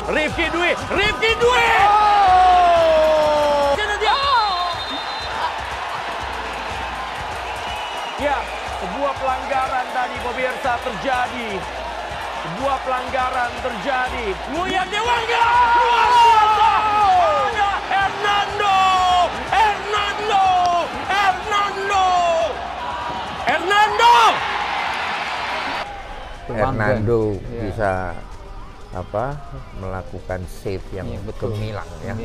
Rifki Dwi. Oh! Dia. Ya, sebuah pelanggaran tadi pemirsa terjadi. Sebuah pelanggaran terjadi. Nguyen Dewangga luar biasa. Ada Hernando. Hernando bisa melakukan save yang gemilang ya.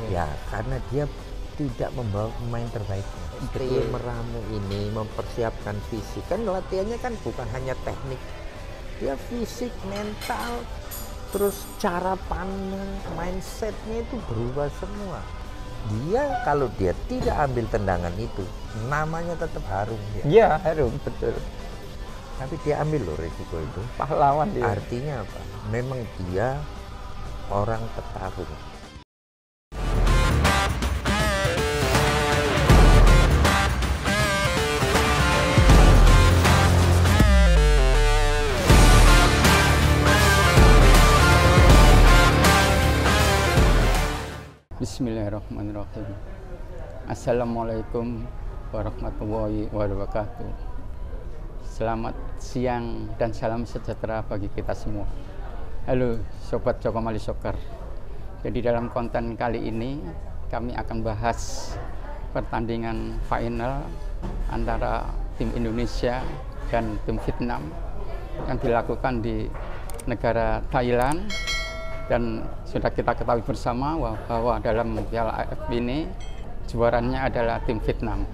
Ya, karena dia tidak membawa pemain terbaiknya. Dia meramu ini, mempersiapkan fisik. Kan latihannya kan bukan hanya teknik. Dia fisik, mental, terus cara pandang, mindsetnya itu berubah semua. Dia kalau dia tidak ambil tendangan itu, namanya tetap harum. Iya, harum, betul. Tapi dia ambil loh risiko itu. Pahlawan dia. Artinya apa? Memang dia orang petarung. Bismillahirrahmanirrahim. Assalamualaikum warahmatullahi wabarakatuh. Selamat siang dan salam sejahtera bagi kita semua. Halo Sobat Jokomali Soccer. Jadi dalam konten kali ini kami akan bahas pertandingan final antara tim Indonesia dan tim Vietnam yang dilakukan di negara Thailand. Dan sudah kita ketahui bersama bahwa dalam Piala AFF ini juaranya adalah tim Vietnam.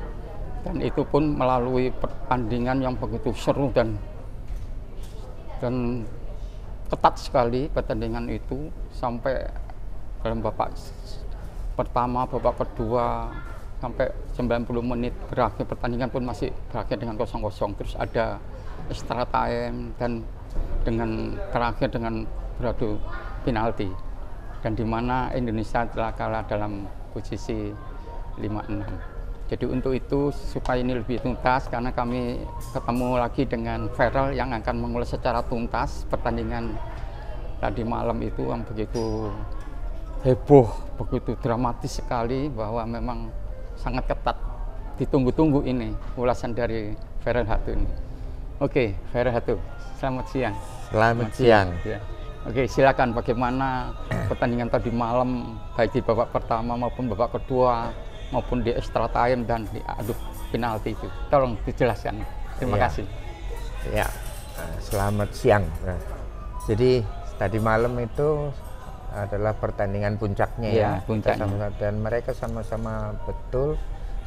Dan itu pun melalui pertandingan yang begitu seru dan ketat sekali pertandingan itu, sampai dalam babak pertama, babak kedua sampai 90 menit berakhir, pertandingan pun masih berakhir dengan 0-0. Terus ada extra time dan terakhir dengan beradu penalti, dan di mana Indonesia telah kalah dalam posisi 5-6. Jadi untuk itu, supaya ini lebih tuntas, karena kami ketemu lagi dengan Feral yang akan mengulas secara tuntas pertandingan tadi malam itu yang begitu heboh, begitu dramatis sekali, bahwa memang sangat ketat. Ditunggu-tunggu ini ulasan dari Feral Hatu ini. Oke, Feral Hatu, selamat siang. Selamat siang. Ya. Oke, silakan bagaimana pertandingan tadi malam, baik di babak pertama maupun babak kedua, maupun di extra time dan di adu penalti itu. Tolong dijelaskan. Terima kasih. Ya, selamat siang. Nah, jadi tadi malam itu adalah pertandingan puncaknya puncaknya. Dan mereka sama-sama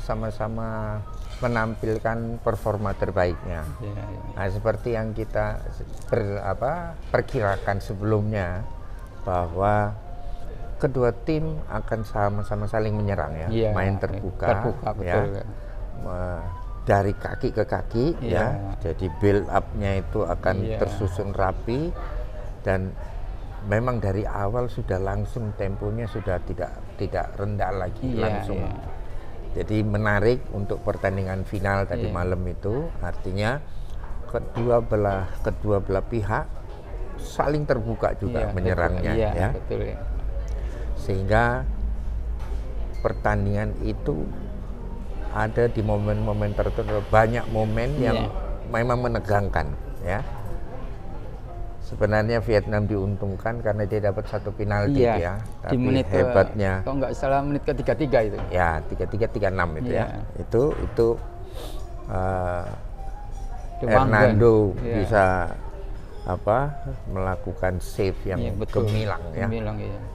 sama-sama menampilkan performa terbaiknya. Nah, seperti yang kita perkirakan sebelumnya, bahwa kedua tim akan sama-sama saling menyerang ya, main terbuka betul, ya. Dari kaki ke kaki ya. Jadi build up-nya itu akan tersusun rapi, dan memang dari awal sudah langsung temponya sudah tidak rendah lagi, langsung. Jadi menarik untuk pertandingan final tadi malam itu, artinya kedua belah pihak saling terbuka juga menyerangnya ya. Betul, ya. Sehingga pertandingan itu ada di momen-momen tertentu, banyak momen yang memang menegangkan ya. Sebenarnya Vietnam diuntungkan karena dia dapat satu penalti ya. Tapi menit hebatnya, kalau nggak salah menit ke-33 itu. Ya, 33-36 itu ya. Itu Hernando bisa melakukan save yang gemilang ya.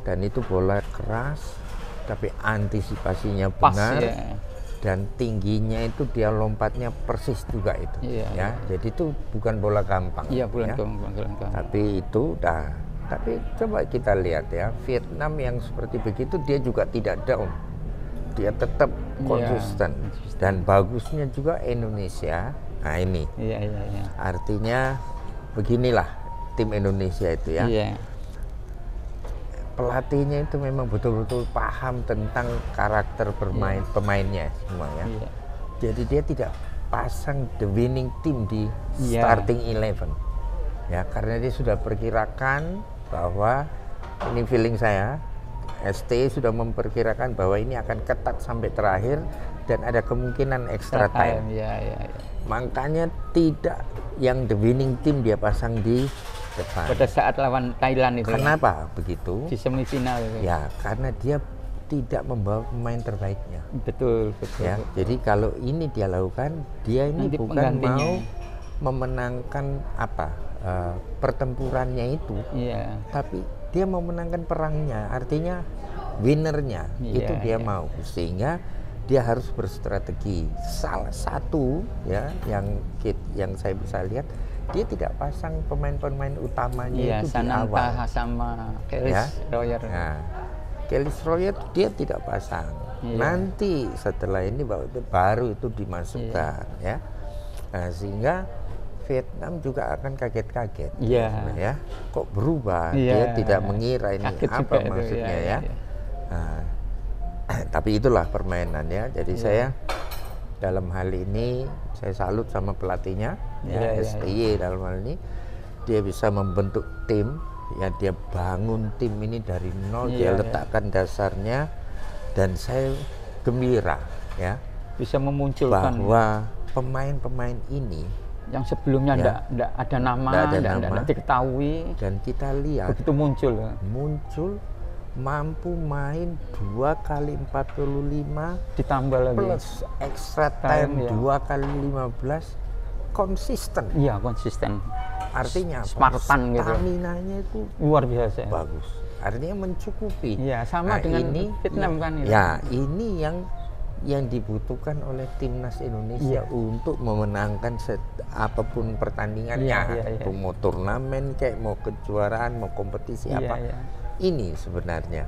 Dan itu bola keras, tapi antisipasinya benar. Dan tingginya itu dia lompatnya persis juga itu ya. Jadi itu bukan bola gampang gampang. Tapi itu tapi coba kita lihat ya, Vietnam yang seperti begitu dia juga tidak down, dia tetap konsisten. Dan bagusnya juga Indonesia. Nah ini artinya beginilah tim Indonesia itu ya. Pelatihnya itu memang betul-betul paham tentang karakter pemainnya semua ya. Jadi dia tidak pasang the winning team di starting 11 ya, karena dia sudah perkirakan bahwa ini feeling saya. ST sudah memperkirakan bahwa ini akan ketat sampai terakhir dan ada kemungkinan extra time. Ya. Makanya tidak yang the winning team dia pasang di depan. Pada saat lawan Thailand itu. Kenapa begitu? Di semifinal. Ya, karena dia tidak membawa pemain terbaiknya. Betul. Ya, jadi kalau ini dia lakukan, dia ini nanti bukan mau memenangkan pertempurannya itu, tapi dia mau menangkan perangnya, artinya winnernya itu dia mau, sehingga dia harus berstrategi. Salah satu ya yang saya bisa lihat, dia tidak pasang pemain-pemain utamanya itu di awal. Sama Kellis Royer. Nah, Kellis Royer dia tidak pasang. Nanti setelah ini baru itu dimasukkan ya. Nah, sehingga Vietnam juga akan kaget-kaget ya. Kok berubah? Dia tidak mengira ini kaget apa maksudnya ya. Nah, tapi itulah permainan ya. Jadi saya dalam hal ini saya salut sama pelatihnya STY dalam hal ini. Dia bisa membentuk tim ya, dia bangun tim ini dari nol, dia letakkan dasarnya, dan saya gembira ya bisa memunculkan bahwa pemain-pemain ini yang sebelumnya tidak ada nama, tidak diketahui, dan kita lihat begitu muncul mampu main 2 kali 45 ditambah lagi plus extra time 2 kali 15, konsisten. Iya, konsisten. Artinya Spartan gitu. Staminanya itu luar biasa. Bagus. Artinya mencukupi. Iya, sama dengan ini Vietnam kan itu. Ya, ini yang dibutuhkan oleh timnas Indonesia untuk memenangkan apapun pertandingannya, mau turnamen kayak mau kejuaraan, mau kompetisi apa. Ini sebenarnya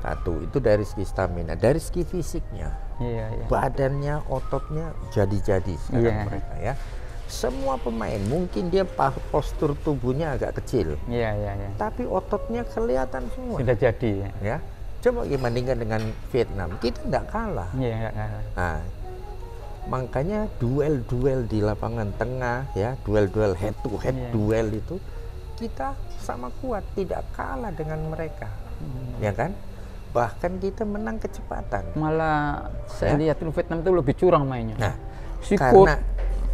satu itu dari segi stamina, dari segi fisiknya, badannya, ototnya jadi sekarang mereka ya. Semua pemain mungkin dia postur tubuhnya agak kecil, tapi ototnya kelihatan semua. Sudah jadi ya. Coba dibandingkan dengan Vietnam, kita tidak kalah. Nah, makanya duel-duel di lapangan tengah ya, duel-duel head to head duel itu kita sama kuat, tidak kalah dengan mereka, ya kan? Bahkan kita menang kecepatan. Malah saya lihat Vietnam itu lebih curang mainnya. Nah,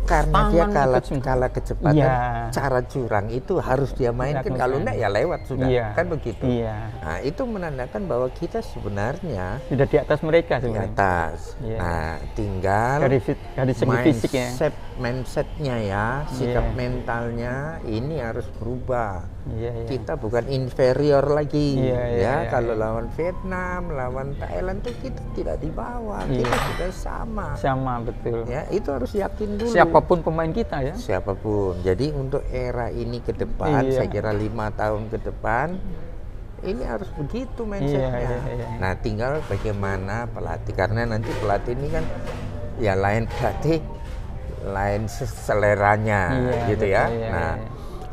karena dia kalah kecepatan, cara curang itu harus dia mainkan, kalau enggak ya lewat sudah, kan begitu. Nah, itu menandakan bahwa kita sebenarnya sudah di atas mereka sebenarnya. Di atas. Nah, tinggal dari segi fisiknya, mindsetnya ya, sikap mentalnya ini harus berubah. Kita bukan inferior lagi ya. Kalau lawan Vietnam, lawan Thailand tuh kita tidak di bawah, kita sudah sama, betul ya. Itu harus yakin dulu, siapapun pemain kita ya, siapapun. Jadi untuk era ini ke depan, saya kira 5 tahun ke depan ini harus begitu mindsetnya. Nah, tinggal bagaimana pelatih, karena nanti pelatih ini kan ya lain pelatih, lain seleranya gitu ya. Nah,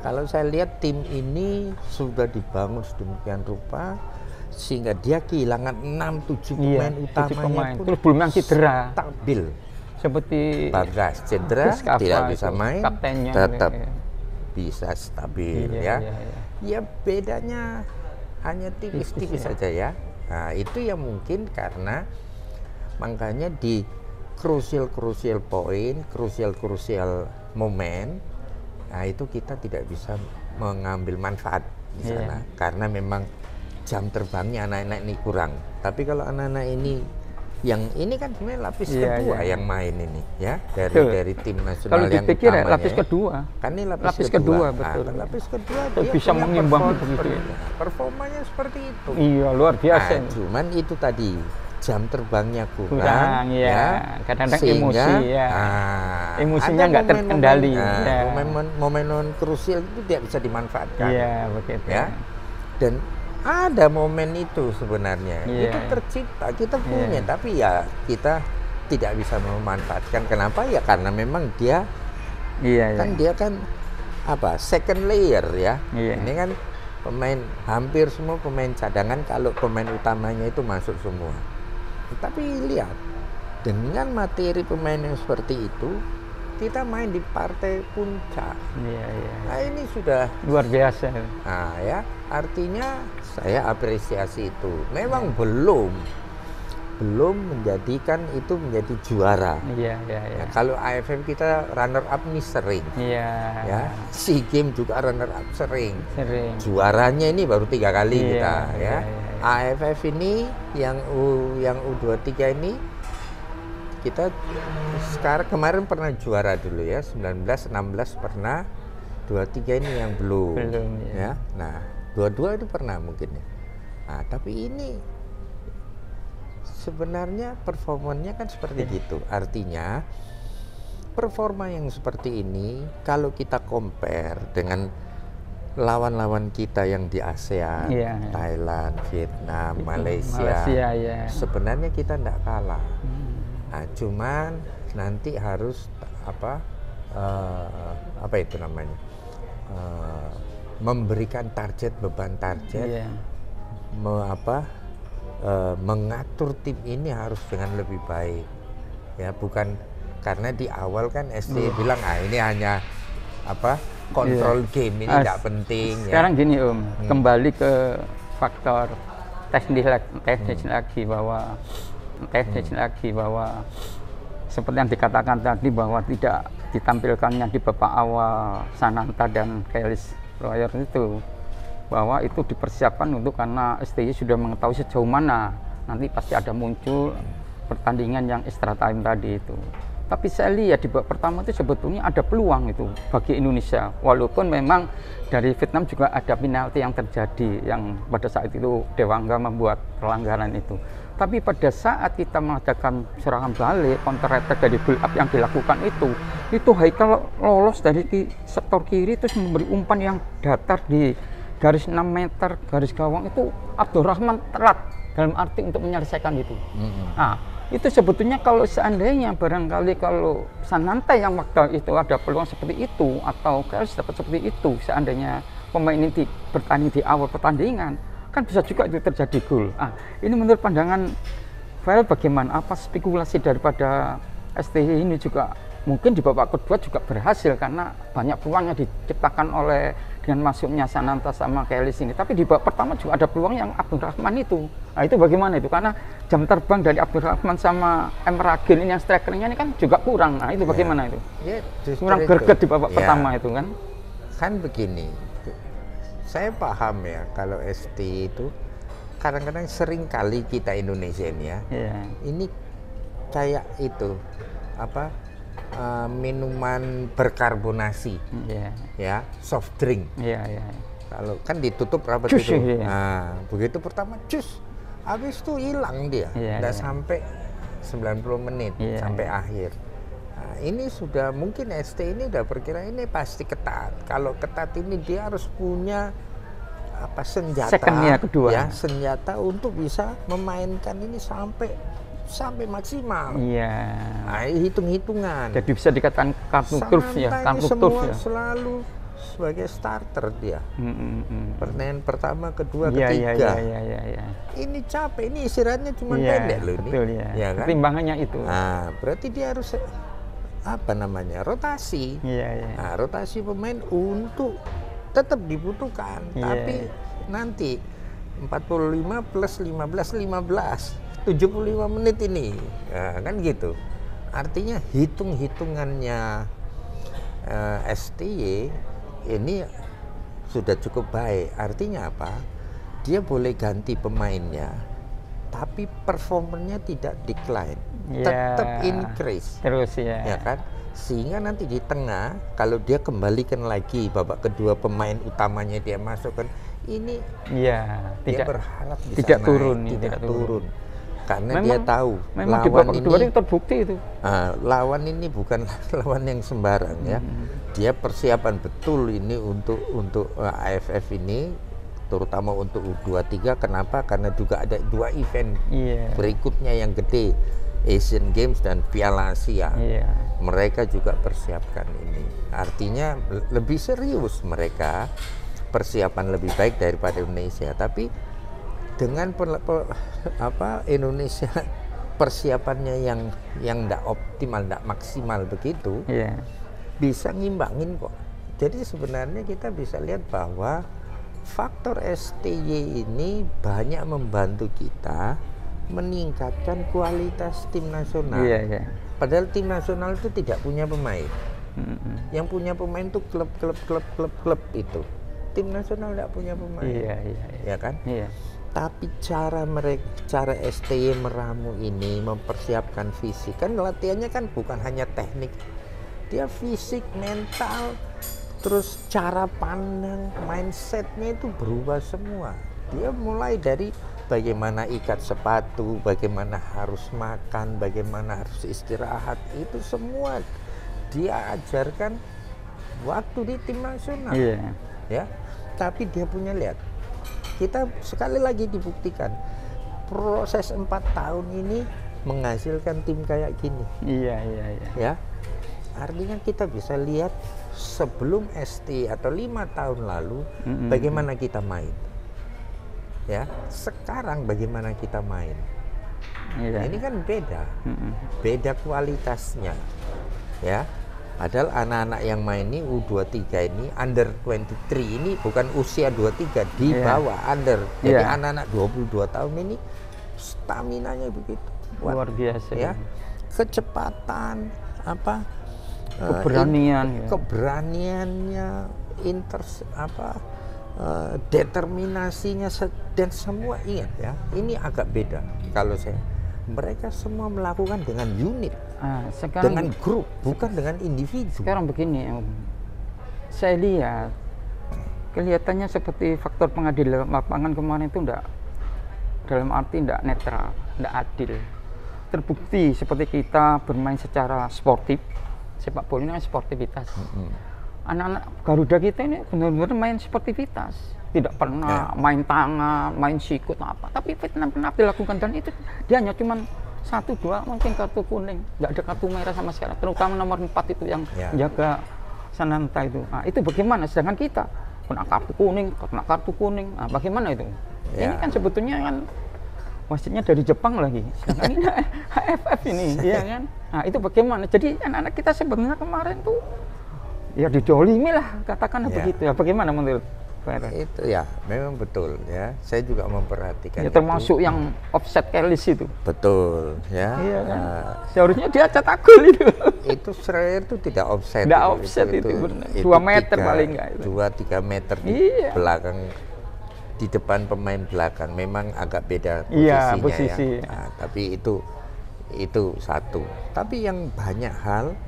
kalau saya lihat tim ini sudah dibangun sedemikian rupa sehingga dia kehilangan 6-7 pemain utamanya pun terus belum yang cedera stabil. Seperti Bagas cedera tidak bisa main, tetap bisa stabil ya. Ya bedanya hanya tipis-tipis saja ya. Nah, itu yang mungkin karena makanya di crucial point, crucial momen, nah itu kita tidak bisa mengambil manfaat di sana karena memang jam terbangnya anak-anak ini kurang. Tapi kalau anak-anak ini yang ini kan sebenarnya lapis kedua yang main ini ya dari tim nasional kalau yang dipikir utamanya, lapis kedua kan ini lapis kedua betul. Nah, lapis kedua dia bisa mengimbangi begitu performanya seperti itu. Iya, luar biasa. Nah, cuman itu tadi jam terbangnya kurang ya. Kadang-kadang sehingga, emosi emosinya nggak terkendali. Momen krusial itu tidak bisa dimanfaatkan. Iya, begitu. Ya. Dan ada momen itu sebenarnya itu tercipta, kita punya, tapi ya kita tidak bisa memanfaatkan. Kenapa? Ya karena memang dia dia kan apa second layer ya. Ini kan pemain hampir semua pemain cadangan, kalau pemain utamanya itu masuk semua. Tapi lihat dengan materi pemain yang seperti itu, kita main di partai puncak. Nah, ini sudah luar biasa. Nah, ya. artinya saya apresiasi itu. Memang belum menjadikan itu menjadi juara. Ya, kalau AFF kita runner up nih sering. Ya, SEA Games juga runner up sering. Juaranya ini baru 3 kali kita ya. AFF ini yang U23 ini kita kemarin pernah juara dulu ya, 19, 16 pernah, 23 ini yang belum ya. Nah, 22 itu pernah mungkin ya. Nah, tapi ini sebenarnya performanya kan seperti gitu. Artinya performa yang seperti ini kalau kita compare dengan lawan-lawan kita yang di ASEAN, Thailand, Vietnam, Malaysia sebenarnya kita tidak kalah. Nah, cuman nanti harus apa itu namanya, memberikan beban target, mengatur tim ini harus dengan lebih baik ya, bukan karena di awal kan STY bilang ini hanya kontrol game ini tidak penting. Sekarang gini kembali ke faktor teknis lagi bahwa seperti yang dikatakan tadi bahwa tidak ditampilkannya di babak awal Sananta dan Kellis Royer itu, bahwa itu dipersiapkan untuk karena STY sudah mengetahui sejauh mana nanti pasti ada muncul pertandingan yang extra time tadi itu. Tapi saya lihat di babak pertama itu sebetulnya ada peluang itu bagi Indonesia, walaupun memang dari Vietnam juga ada penalti yang terjadi yang pada saat itu Dewangga membuat pelanggaran itu. Tapi pada saat kita mengadakan serangan balik, counter attack dari build up yang dilakukan itu Haikal lolos dari sektor kiri terus memberi umpan yang datar di garis 6 meter garis gawang itu. Abdurrahman telat dalam arti untuk menyelesaikan itu. Nah, itu sebetulnya kalau seandainya barangkali kalau Sananta yang waktu itu ada peluang seperti itu atau Kellis dapat seperti itu, seandainya pemain ini bertanding di awal pertandingan, kan bisa juga itu terjadi gol. Ini menurut pandangan Fael bagaimana? Apa spekulasi daripada STY ini juga mungkin di babak kedua juga berhasil karena banyak peluang yang diciptakan oleh dengan masuknya Sananta sama Kellis ini. Tapi di babak pertama juga ada peluang yang Abdurrahman itu. Nah, itu bagaimana itu? Karena jam terbang dari Abdurrahman sama Emragin ini yang strikernya ini kan juga kurang. Nah, itu bagaimana itu? Kurang greget di babak pertama itu kan? Kan begini, saya paham ya kalau ST itu kadang-kadang sering kali kita Indonesia ini ya, ini kayak itu minuman berkarbonasi, ya, soft drink. Kalau kan ditutup rapat itu, begitu pertama cus, habis itu hilang dia, udah sampai 90 menit sampai akhir. Nah, ini sudah mungkin ST ini udah berkira ini pasti ketat. Kalau ketat ini dia harus punya senjata, senjata untuk bisa memainkan ini sampai maksimal. Nah, hitung-hitungan. Jadi bisa dikatakan kartu turf ya, selalu sebagai starter dia. Pertandingan pertama, kedua, ketiga. Ini capek, ini istirahatnya cuma pendek loh ini. Betul ya. Kan? Pertimbangannya itu. Nah, berarti dia harus rotasi. Nah, rotasi pemain untuk tetap dibutuhkan, tapi nanti 45 plus 15 75 menit ini, kan gitu. Artinya hitung-hitungannya STY ini sudah cukup baik. Artinya apa? Dia boleh ganti pemainnya, tapi performanya tidak decline, tetap increase. Terus ya kan? Sehingga nanti di tengah kalau dia kembalikan lagi babak kedua pemain utamanya dia masukkan ini, dia berharap bisa tidak naik, turun. Karena memang, dia tahu memang lawan ini terbukti itu. Lawan ini bukan lawan yang sembarang ya. Dia persiapan betul ini untuk AFF ini, terutama untuk U23. Kenapa? Karena juga ada 2 event berikutnya yang gede, Asian Games dan Piala Asia. Mereka juga persiapkan ini. Artinya lebih serius mereka, persiapan lebih baik daripada Indonesia. Tapi dengan Indonesia persiapannya yang tidak optimal, tidak maksimal begitu, bisa ngimbangin kok. Jadi sebenarnya kita bisa lihat bahwa faktor STY ini banyak membantu kita meningkatkan kualitas tim nasional. Padahal tim nasional itu tidak punya pemain. Yang punya pemain itu klub itu. Tim nasional tidak punya pemain. Ya kan? Tapi cara STY meramu ini mempersiapkan fisik, kan latihannya kan bukan hanya teknik, dia fisik, mental, terus cara pandang, mindsetnya itu berubah semua. Dia mulai dari bagaimana ikat sepatu, bagaimana harus makan, bagaimana harus istirahat, itu semua dia ajarkan waktu di tim nasional. Ya, tapi dia punya, lihat, kita sekali lagi dibuktikan proses 4 tahun ini menghasilkan tim kayak gini. Ya, artinya kita bisa lihat sebelum ST atau 5 tahun lalu bagaimana kita main. Ya, sekarang bagaimana kita main. Ini kan beda kualitasnya. Ya, padahal anak-anak yang main ini U23 ini, under 23 ini bukan usia 23, di bawah under. Jadi anak-anak 22 tahun ini staminanya begitu luar biasa. Ya, kecepatan, keberaniannya, determinasinya, dan semua. Ingat ya, ini agak beda kalau saya. Mereka semua melakukan dengan unit, dengan grup, bukan dengan individu. Sekarang begini, saya lihat kelihatannya seperti faktor pengadil lapangan kemarin itu enggak, dalam arti enggak netral, enggak adil. Terbukti seperti kita bermain secara sportif, sepak bola ini kan sportivitas. Anak-anak Garuda kita ini benar-benar main sportivitas, tidak pernah main tangan, main sikut apa. Tapi Vietnam pernah dilakukan, dan itu dia hanya cuma 1-2 mungkin kartu kuning, nggak ada kartu merah sama sekali. Terutama nomor 4 itu yang jaga Sananta itu. Nah, itu bagaimana? Sedangkan kita kena kartu kuning, nah, bagaimana itu? Ini kan sebetulnya kan wasitnya dari Jepang lagi, sedangkan ini HFF ini, ya kan? Nah, itu bagaimana? Jadi anak-anak kita sebenarnya kemarin tuh ya didolimi lah, katakan begitu ya. Bagaimana menurut Pak? Itu ya memang betul ya, saya juga memperhatikan ya, termasuk itu. Yang offset Kelis itu betul ya. Iya kan? Seharusnya dia cetak gol itu. Itu Schreier itu tidak offset. Tidak offset itu benar. 2 meter paling enggak itu. 2-3 meter di belakang, di depan pemain belakang. Memang agak beda posisinya ya. Nah, tapi itu satu. Tapi yang banyak hal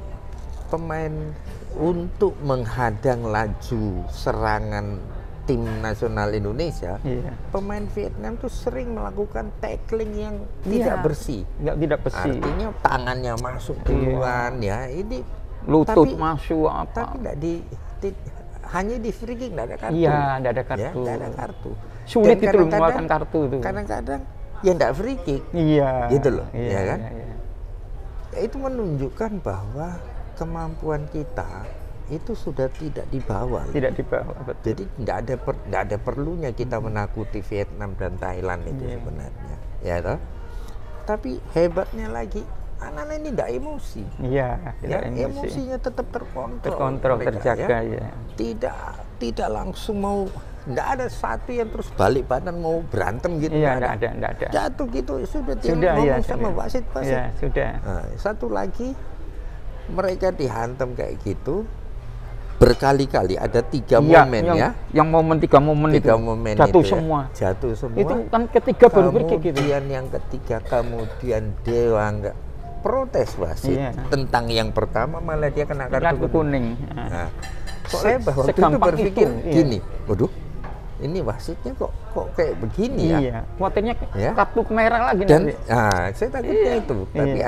pemain untuk menghadang laju serangan tim nasional Indonesia, pemain Vietnam tuh sering melakukan tackling yang tidak bersih. Tidak bersih. Artinya tangannya masuk duluan ya, ini lutut masuk apa. Tapi hanya di free kick tidak ada kartu. Iya, tidak ada kartu. Ya, tidak ada kartu. Sulit itu mengeluarkan kartu itu. Kadang-kadang ya tidak free kick. Gitu loh, ya kan? Itu menunjukkan bahwa kemampuan kita itu sudah tidak dibawa. Tidak dibawa, betul. Jadi tidak ada perlunya kita menakuti Vietnam dan Thailand itu sebenarnya, ya toh. Tapi hebatnya lagi, anak-anak ini tidak emosi. Emosinya tetap terkontrol, terjaga ya. Tidak langsung mau, tidak ada satu yang terus balik badan mau berantem gitu. Tidak ada. Jatuh gitu sudah ngomong sama wasit. Sudah. Nah, satu lagi, mereka dihantam kayak gitu berkali-kali, ada 3 momen yang momen 3 momen itu jatuh semua. Itu kan ketiga baru berkick gitu. Kemudian yang ketiga, kemudian Dewa nggak protes wasit tentang yang pertama, malah dia kena kartu kuning. Nah, saya waktu itu berpikir gini, waduh, ini wasitnya kok kayak begini ya. Khawatirnya kartu merah lagi. Dan saya takutnya itu. Tapi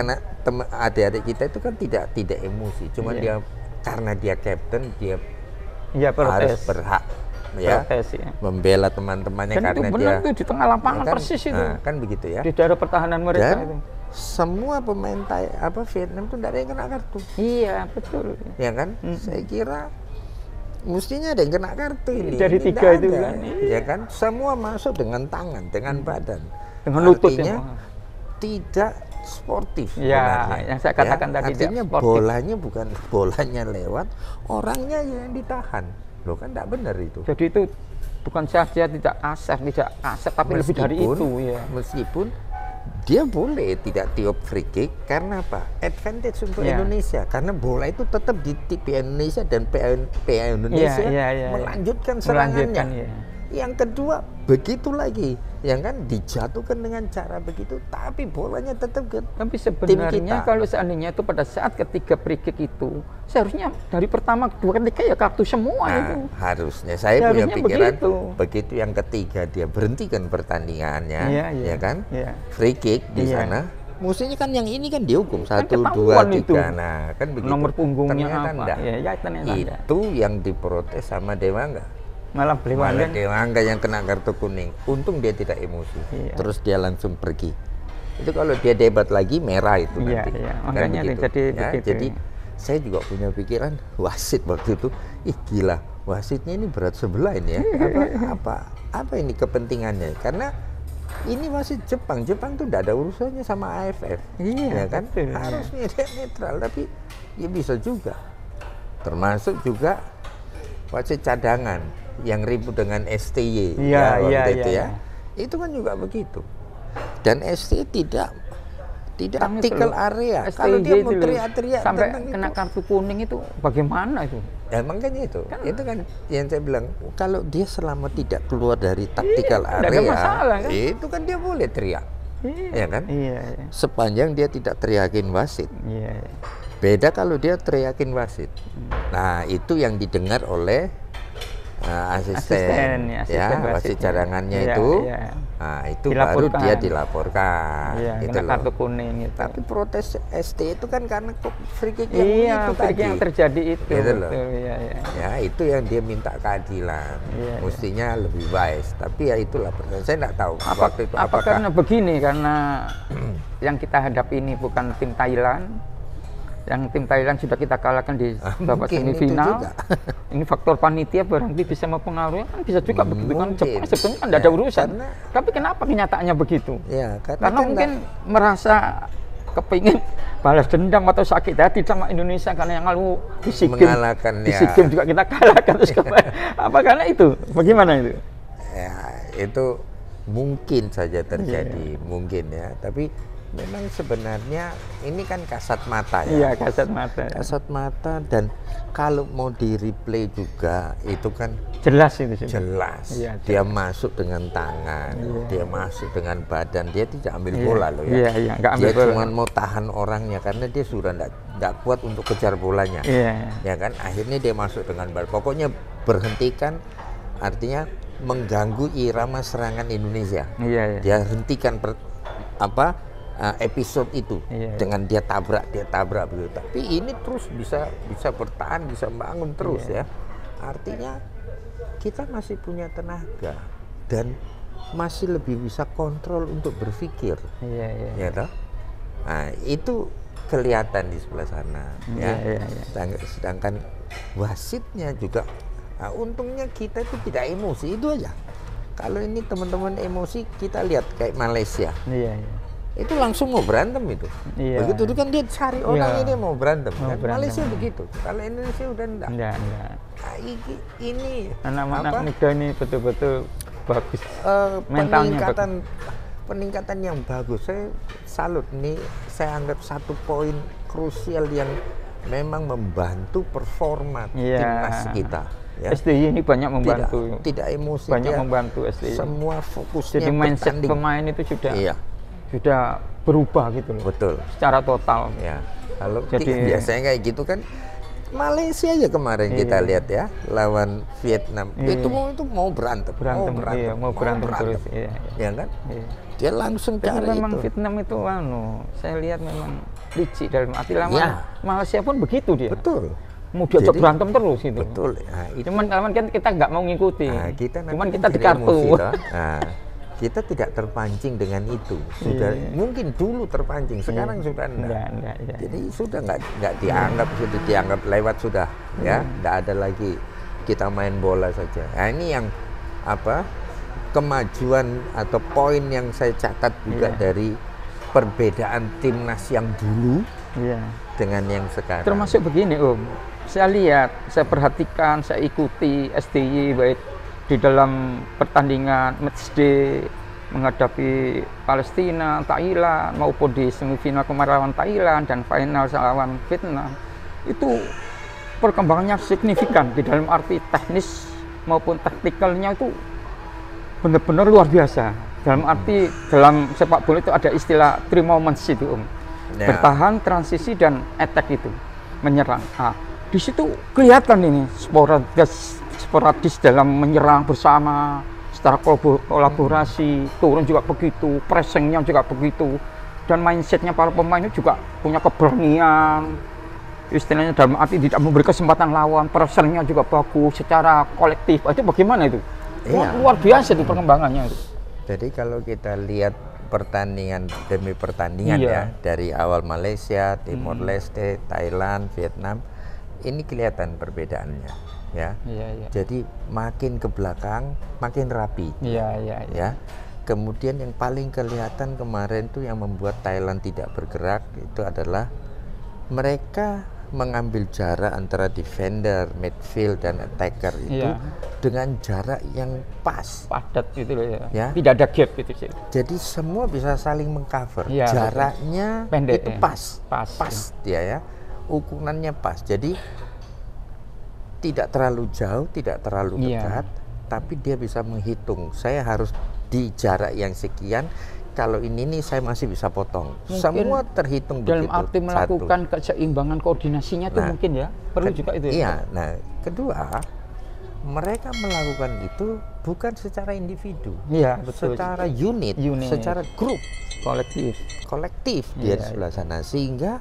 adik-adik kita itu kan tidak emosi, cuma dia karena dia kapten, dia harus berhak membela teman-temannya. Dan karena itu benar dia itu di tengah lapangan kan, persis itu. Kan begitu ya. Di daerah pertahanan mereka. Dan itu semua pemain Vietnam itu tidak ada yang kena kartu. Iya, betul. Ya kan? Saya kira mestinya ada yang kena kartu ini. Dari 3 itu kan. Ya kan? Semua masuk dengan tangan, dengan badan. Dengan lutut. Artinya tidak sportif. Ya, yang saya katakan tadi. Artinya bolanya bukan bolanya lewat, orangnya yang ditahan. Loh kan tidak benar itu. Jadi itu bukan saja tidak aset tapi lebih dari itu ya. Meskipun dia boleh tidak tiup free kick karena apa? Advantage untuk Indonesia karena bola itu tetap di PA Indonesia dan PA Indonesia melanjutkan serangannya. Yang kedua begitu lagi, yang kan dijatuhkan dengan cara begitu, tapi bolanya tetap ke tapi sebenarnya kalau seandainya itu pada saat ketiga free kick itu seharusnya dari pertama, kedua, ketiga ya kartu semua itu. Harusnya saya punya pikiran begitu yang ketiga dia berhentikan pertandingannya, ya kan? Free kick di sana. Musuhnya kan yang ini kan dihukum 1, 2, 3. Nah, kan begitu. Nomor punggungnya ternyata apa? Itu yang diprotes sama Dewangga. Malah Dewangga yang kena kartu kuning. Untung dia tidak emosi. Terus dia langsung pergi. Itu kalau dia debat lagi merah itu nanti. Makanya kan jadi saya juga punya pikiran wasit waktu itu. Ih gila, wasitnya ini berat sebelah ini ya. Apa ini kepentingannya? Karena ini wasit Jepang tuh tidak ada urusannya sama AFF. Ya kan? Harusnya dia netral, tapi ya bisa juga. Termasuk juga wasit cadangan yang ribut dengan STY itu kan juga begitu, dan STY tidak tactical area. Kalau dia mau teriak-teriak sampai kena kartu kuning itu bagaimana itu? Ya makanya itu kan yang saya bilang, kalau dia selama tidak keluar dari tactical area masalah, kan? Itu kan dia boleh teriak, ya kan? Sepanjang dia tidak teriakin wasit. Beda kalau dia teriakin wasit. Nah itu yang didengar oleh asisten wasit cadangannya itu. Nah itu baru dia dilaporkan. Gitu kena kartu kuning itu. Tapi protes ST itu kan karena free kick yang yang terjadi itu. Gitu loh. Ya itu yang dia minta keadilan. Mestinya lebih wise. Tapi ya itulah pertanyaan. Saya tidak tahu waktu itu apakah karena begini, karena yang kita hadapi ini bukan tim Thailand. Yang tim Thailand sudah kita kalahkan di babak semifinal. Ini faktor panitia barangkali bisa mempengaruhi, kan bisa juga begitu kan. Jepang sebetulnya kan tidak ada urusan. Tapi kenapa kenyataannya begitu? Karena mungkin merasa kepingin balas dendam atau sakit hati sama Indonesia karena yang lalu di SEA Games juga kita kalahkan. Terus apa karena itu? Bagaimana itu? Ya itu mungkin saja terjadi, mungkin ya. Tapi memang sebenarnya ini kan kasat mata ya. Kasat mata. Kasat mata, dan kalau mau di replay juga itu kan jelas itu. Jelas. Dia masuk dengan tangan, dia masuk dengan badan, dia tidak ambil bola loh ya. Dia cuma mau tahan orangnya karena dia sudah tidak kuat untuk kejar bolanya. Ya kan, akhirnya dia masuk dengan badan. Pokoknya berhentikan, artinya mengganggu irama serangan Indonesia. Dia hentikan episode itu dengan dia tabrak begitu. Tapi ini terus bisa bertahan, bisa bangun terus ya. Artinya kita masih punya tenaga dan masih lebih bisa kontrol untuk berpikir. Ya toh? Nah, itu kelihatan di sebelah sana ya. Sedangkan wasitnya juga untungnya kita itu tidak emosi, itu aja. Kalau ini teman-teman emosi, kita lihat kayak Malaysia. Itu langsung mau berantem itu. Begitu itu kan dia cari orang ini mau berantem. Malaysia begitu. Kalau Indonesia udah enggak. Nah, ini anak-anak muda ini betul-betul bagus. Peningkatan yang bagus. Saya salut nih. Saya anggap satu poin krusial yang memang membantu performa timnas kita. STY ini banyak membantu. Tidak emosi. Banyak membantu STY. Semua fokusnya jadi mindset pemain itu sudah berubah gitu loh. Betul. Secara total. Kalau biasanya kayak gitu kan, Malaysia aja kemarin kita lihat ya, lawan Vietnam. Itu mau berantem mau berantem terus. Ya kan? Dia langsung cari memang itu. Vietnam itu saya lihat memang licik dalam arti lama. Malaysia pun begitu dia. Betul. Mau diajak berantem terus gitu. Betul. Cuman kan kita nggak mau ngikuti. Cuman kita di kartu. Kita tidak terpancing dengan itu. Sudah mungkin dulu terpancing, sekarang sudah enggak. Jadi sudah enggak dianggap lewat sudah ya. Enggak ada lagi kita main bola saja. Nah, ini yang kemajuan atau poin yang saya catat juga dari perbedaan timnas yang dulu dengan yang sekarang. Termasuk begini Om, saya lihat, saya perhatikan, saya ikuti STY baik di dalam pertandingan matchday menghadapi Palestina, Thailand, maupun di semifinal kemarin lawan Thailand dan final lawan Vietnam, itu perkembangannya signifikan di dalam arti teknis maupun taktikalnya itu benar-benar luar biasa. Dalam arti dalam sepak bola itu ada istilah 3 moments itu, bertahan, transisi, dan attack itu menyerang. Nah, di situ kelihatan ini sporadis dalam menyerang bersama, secara kolaborasi, turun juga begitu, pressingnya juga begitu, dan mindsetnya para pemain itu juga punya keberanian, istilahnya dalam arti tidak memberi kesempatan lawan, pressernya juga bagus secara kolektif. Itu bagaimana itu? Iya. Luar biasa itu perkembangannya itu. Jadi kalau kita lihat pertandingan demi pertandingan ya, dari awal Malaysia, Timor Leste, Thailand, Vietnam, ini kelihatan perbedaannya. Ya, jadi makin ke belakang makin rapi. Ya, kemudian yang paling kelihatan kemarin tuh yang membuat Thailand tidak bergerak itu adalah mereka mengambil jarak antara defender, midfield, dan attacker itu dengan jarak yang pas, padat gitu loh ya. Tidak ada gap gitu sih. Jadi semua bisa saling mengcover. Jaraknya pendek, itu pas dia ya, ukurannya pas. Jadi tidak terlalu jauh, tidak terlalu dekat, tapi dia bisa menghitung. Saya harus di jarak yang sekian. Kalau ini nih saya masih bisa potong. Mungkin semua terhitung dalam begitu. Arti melakukan keseimbangan koordinasinya itu mungkin ya perlu juga itu. Iya. Nah, kedua, mereka melakukan itu bukan secara individu, secara unit, secara grup, kolektif di sebelah sana, sehingga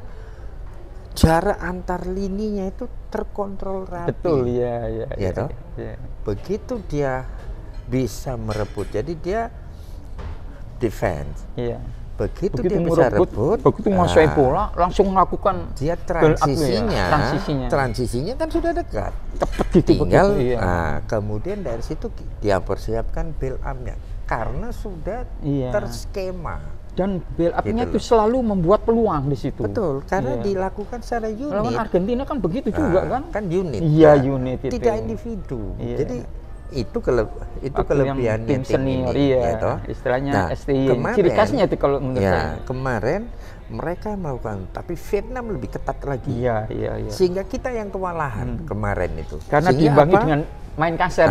jarak antar lininya itu terkontrol rapi. Betul, Begitu dia bisa merebut, jadi dia defense. Begitu dia bisa rebut, begitu menguasai bola, langsung melakukan dia transisinya kan sudah dekat. Tinggal, kemudian dari situ dia persiapkan build up-nya karena sudah terskema. Dan build up-nya itu selalu membuat peluang di situ. Betul, karena dilakukan secara unit. Lawan Argentina kan begitu juga kan? Kan unit. Iya, unit itu. Tidak individu. Jadi itu kelebihan tim senior, istilahnya STI. Ciri khasnya itu kalau menurut saya. Kemarin mereka melakukan, tapi Vietnam lebih ketat lagi. Iya. Sehingga kita yang kewalahan kemarin itu. Karena diimbangi dengan main kasar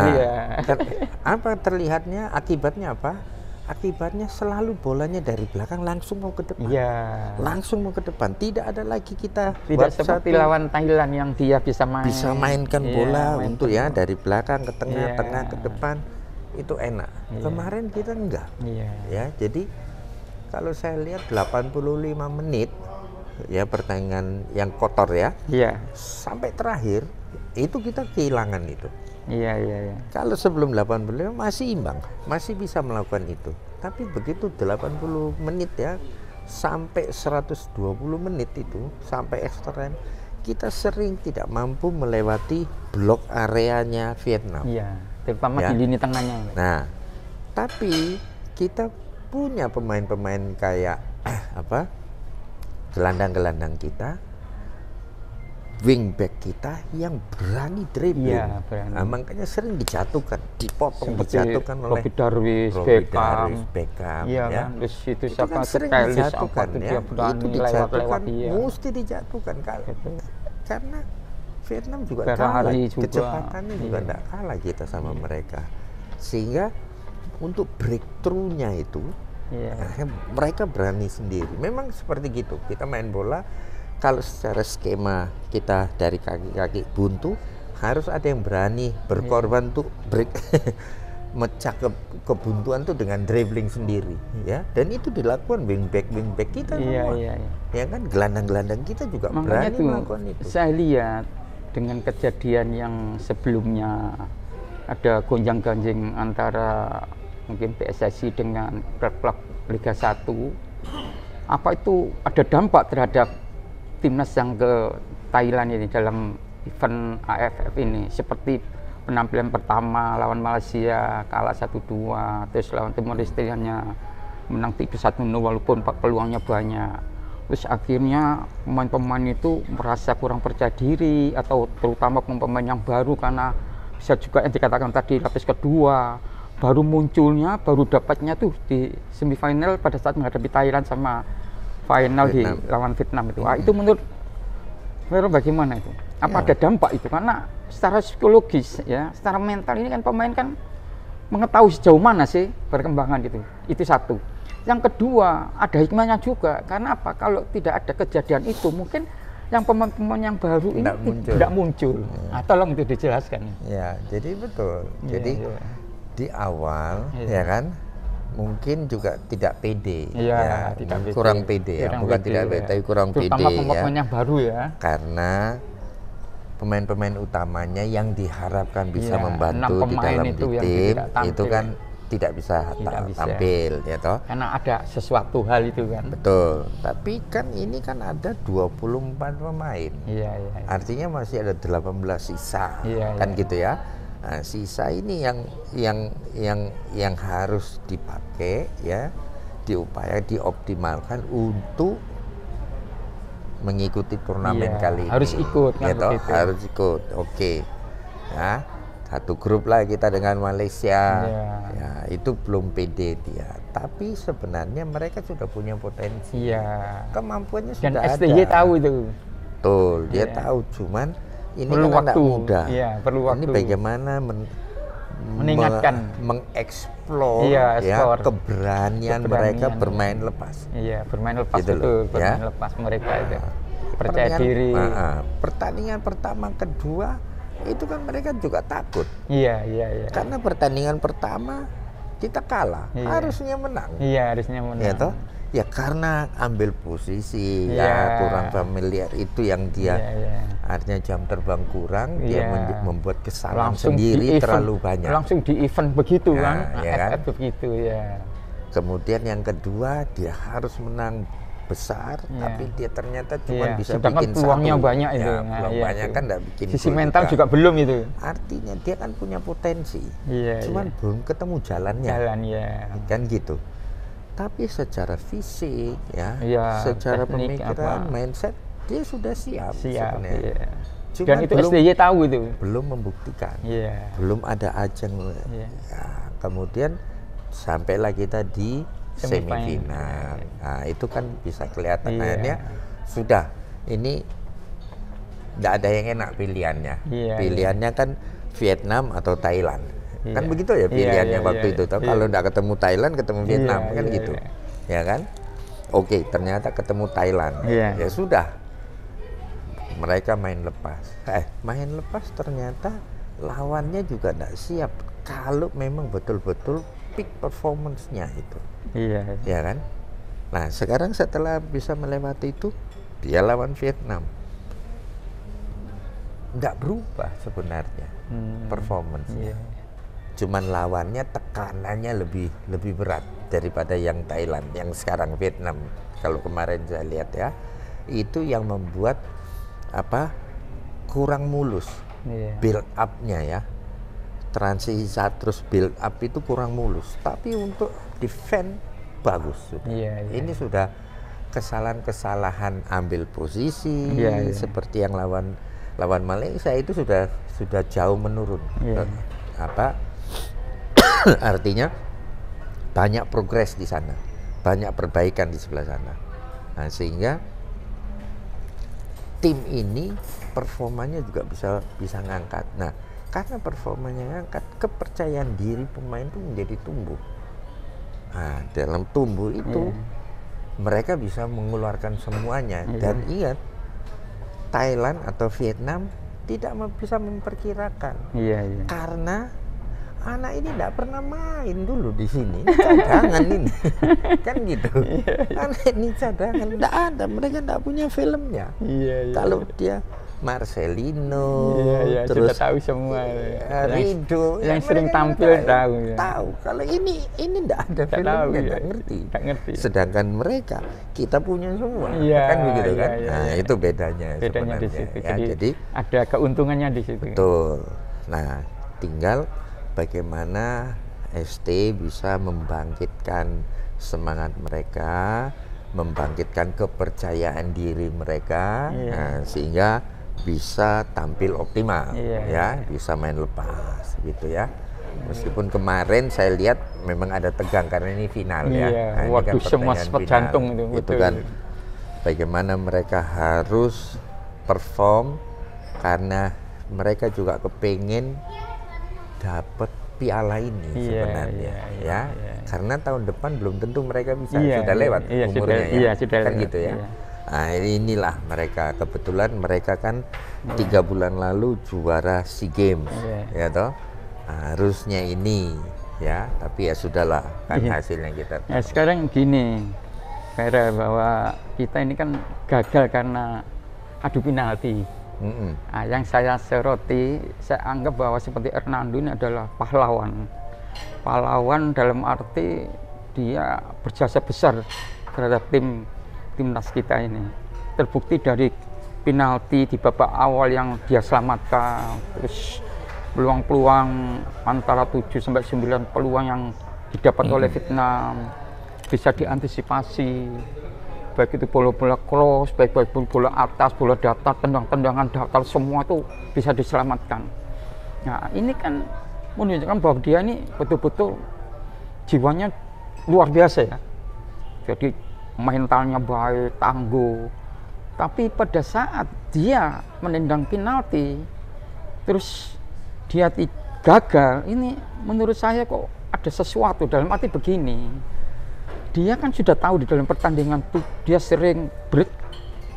apa terlihatnya? Akibatnya apa? Akibatnya selalu bolanya dari belakang langsung mau ke depan. Langsung mau ke depan. Tidak ada lagi kita tidak seperti lawan Thailand yang dia bisa mainkan bola untuk dari belakang ke tengah, tengah ke depan. Itu enak. Kemarin kita enggak. Ya, jadi kalau saya lihat 85 menit ya pertandingan yang kotor sampai terakhir itu kita kehilangan itu. Kalau sebelum 85 masih imbang, masih bisa melakukan itu. Tapi begitu 80 menit sampai 120 menit itu, sampai extra time, kita sering tidak mampu melewati blok areanya Vietnam. Terutama di lini tengahnya. Nah, tapi kita punya pemain-pemain kayak gelandang-gelandang kita, wingback kita yang berani dribbling, makanya sering dijatuhkan, dipotong, dijatuhkan oleh Robby Darwish, Beckham, terus itu kan sering dijatuhkan, itu dijatuhkan, mesti dijatuhkan karena Vietnam juga kalah, kecepatannya juga tidak kalah kita sama mereka, sehingga untuk breakthrough-nya itu mereka berani sendiri. Memang seperti gitu, kita main bola. Kalau secara skema kita dari kaki-kaki buntu, harus ada yang berani berkorban tuh break, mecah kebuntuan tuh dengan dribbling sendiri, Dan itu dilakukan wingback kita semua, ya kan, gelandang-gelandang kita juga makanya berani melakukan itu. Saya lihat dengan kejadian yang sebelumnya ada gonjang-ganjing antara mungkin PSSI dengan klub-klub Liga 1, apa itu ada dampak terhadap timnas yang ke Thailand ini dalam event AFF ini, seperti penampilan pertama lawan Malaysia kalah 1-2, terus lawan Timor Leste hanya menang tipis 1-0 walaupun peluangnya banyak. Terus akhirnya pemain-pemain itu merasa kurang percaya diri, atau terutama pemain yang baru karena bisa juga yang dikatakan tadi lapis kedua, baru munculnya, baru dapatnya tuh di semifinal pada saat menghadapi Thailand sama final Vietnam. Di lawan Vietnam itu. Itu menurut Vero bagaimana itu? Apa ada dampak itu? Karena secara psikologis ya, secara mental ini kan pemain kan mengetahui sejauh mana sih perkembangan gitu. Itu satu. Yang kedua, ada hikmahnya juga. Karena apa? Kalau tidak ada kejadian itu, mungkin yang pemain-pemain yang baru ini tidak muncul. Nah, tolong itu dijelaskan. Ya, jadi betul. Jadi di awal ya kan mungkin juga tidak pede, kurang pede ya, bukan tidak pede, tapi kurang pede ya. Pemain yang baru ya. Karena pemain-pemain utamanya yang diharapkan bisa membantu di dalam di tim itu kan tidak bisa tampil ya toh. Karena ada sesuatu hal itu kan. Betul. Tapi kan ini kan ada 24 pemain. Artinya masih ada 18 sisa. Kan gitu ya. Nah, sisa ini yang harus dipakai ya, dioptimalkan untuk mengikuti turnamen kali ini. Harus ikut kan gitu, harus ikut. Oke. Ya, satu grup lah kita dengan Malaysia. Ya, itu belum pede dia. Tapi sebenarnya mereka sudah punya potensi. Kemampuannya sudah ada. Dan STY tahu itu. Betul, dia tahu, cuman ini perlu kan waktu, mudah. Perlu waktu. Ini bagaimana mengingatkan, mengeksplor keberanian mereka bermain lepas. Bermain lepas gitu itu, bermain lepas mereka itu. Percaya diri. Pertandingan pertama, kedua itu kan mereka juga takut. Karena pertandingan pertama kita kalah, harusnya menang. Harusnya menang. Ya toh? Ya karena ambil posisi kurang familiar itu yang dia artinya jam terbang kurang, dia membuat kesalahan langsung sendiri terlalu banyak. Langsung di event begitu kan, begitu ya. Kemudian yang kedua dia harus menang besar, tapi dia ternyata cuma bisa bikin peluangnya satu. Banyak itu. Peluang banyak kan tidak bikin. Sisi mental juga belum itu. Artinya dia kan punya potensi, cuman belum ketemu jalannya. Kan gitu. Tapi secara fisik secara pemikiran, mindset dia sudah siap sebenarnya. Dan itu STY tahu itu. Belum membuktikan. Belum ada ajang. Kemudian sampailah kita di semifinal. Nah, itu kan bisa kelihatan akhirnya sudah ini tidak ada yang enak pilihannya. Pilihannya kan Vietnam atau Thailand. Kan begitu ya pilihannya waktu itu. Kalau tidak ketemu Thailand, ketemu Vietnam kan gitu. Ya kan? Oke, ternyata ketemu Thailand. Ya sudah. Mereka main lepas. Main lepas ternyata lawannya juga tidak siap. Kalau memang betul-betul peak performance-nya itu. Ya kan? Nah, sekarang setelah bisa melewati itu, dia lawan Vietnam. Nggak berubah sebenarnya performance-nya. Cuman lawannya tekanannya lebih berat daripada yang Thailand, yang sekarang Vietnam. Kalau kemarin saya lihat ya, itu yang membuat kurang mulus build up-nya ya. Transisi terus build up itu kurang mulus. Tapi untuk defend bagus. Ini sudah kesalahan-kesalahan ambil posisi seperti yang lawan Malaysia itu sudah jauh menurun. Artinya banyak progres di sana, banyak perbaikan di sebelah sana. Nah, sehingga tim ini performanya juga bisa ngangkat. Nah, karena performanya ngangkat, kepercayaan diri pemain itu menjadi tumbuh. Nah, dalam tumbuh itu mereka bisa mengeluarkan semuanya. Dan ingat, Thailand atau Vietnam tidak bisa memperkirakan karena anak ini tidak pernah main dulu di sini, cadangan ini, kan gitu. Anak ini cadangan, tidak ada, mereka tidak punya filmnya. Kalau dia Marcelino, terus tahu semua, Rido, yang sering tampil tahu. Kalau ini tidak ada filmnya, tidak ngerti. Sedangkan mereka kita punya semua, kan begitu kan? Nah, itu bedanya di situ. Jadi ada keuntungannya di situ. Betul. Nah, tinggal bagaimana ST bisa membangkitkan semangat mereka, membangkitkan kepercayaan diri mereka, sehingga bisa tampil optimal, ya, bisa main lepas, gitu ya. Meskipun kemarin saya lihat memang ada tegang karena ini final ya. Nah, waduh, semua sempat jantung itu kan. Bagaimana mereka harus perform karena mereka juga kepingin dapat piala ini sebenarnya, ya. Karena tahun depan belum tentu mereka bisa, sudah lewat umurnya, kan gitu ya. Nah, inilah mereka, kebetulan mereka kan 3 bulan lalu juara SEA Games, ya toh. Harusnya ini ya, tapi ya sudahlah, kan hasilnya kita. Ya, sekarang gini, Vera, bahwa kita ini kan gagal karena adu penalti. Nah, yang saya soroti, saya anggap bahwa seperti Hernando ini adalah pahlawan. Pahlawan dalam arti dia berjasa besar terhadap timnas kita ini. Terbukti dari penalti di babak awal yang dia selamatkan, terus peluang-peluang antara 7 sampai 9 peluang yang didapat oleh Vietnam bisa diantisipasi, baik itu bola-bola cross, baik bola atas, bola datar, tendangan datar, semua itu bisa diselamatkan. Nah, ini kan menunjukkan bahwa dia ini betul-betul jiwanya luar biasa ya. Jadi mentalnya baik, tangguh. Tapi pada saat dia menendang penalti, terus dia gagal, ini menurut saya kok ada sesuatu. Dalam arti begini, dia kan sudah tahu di dalam pertandingan itu dia sering break,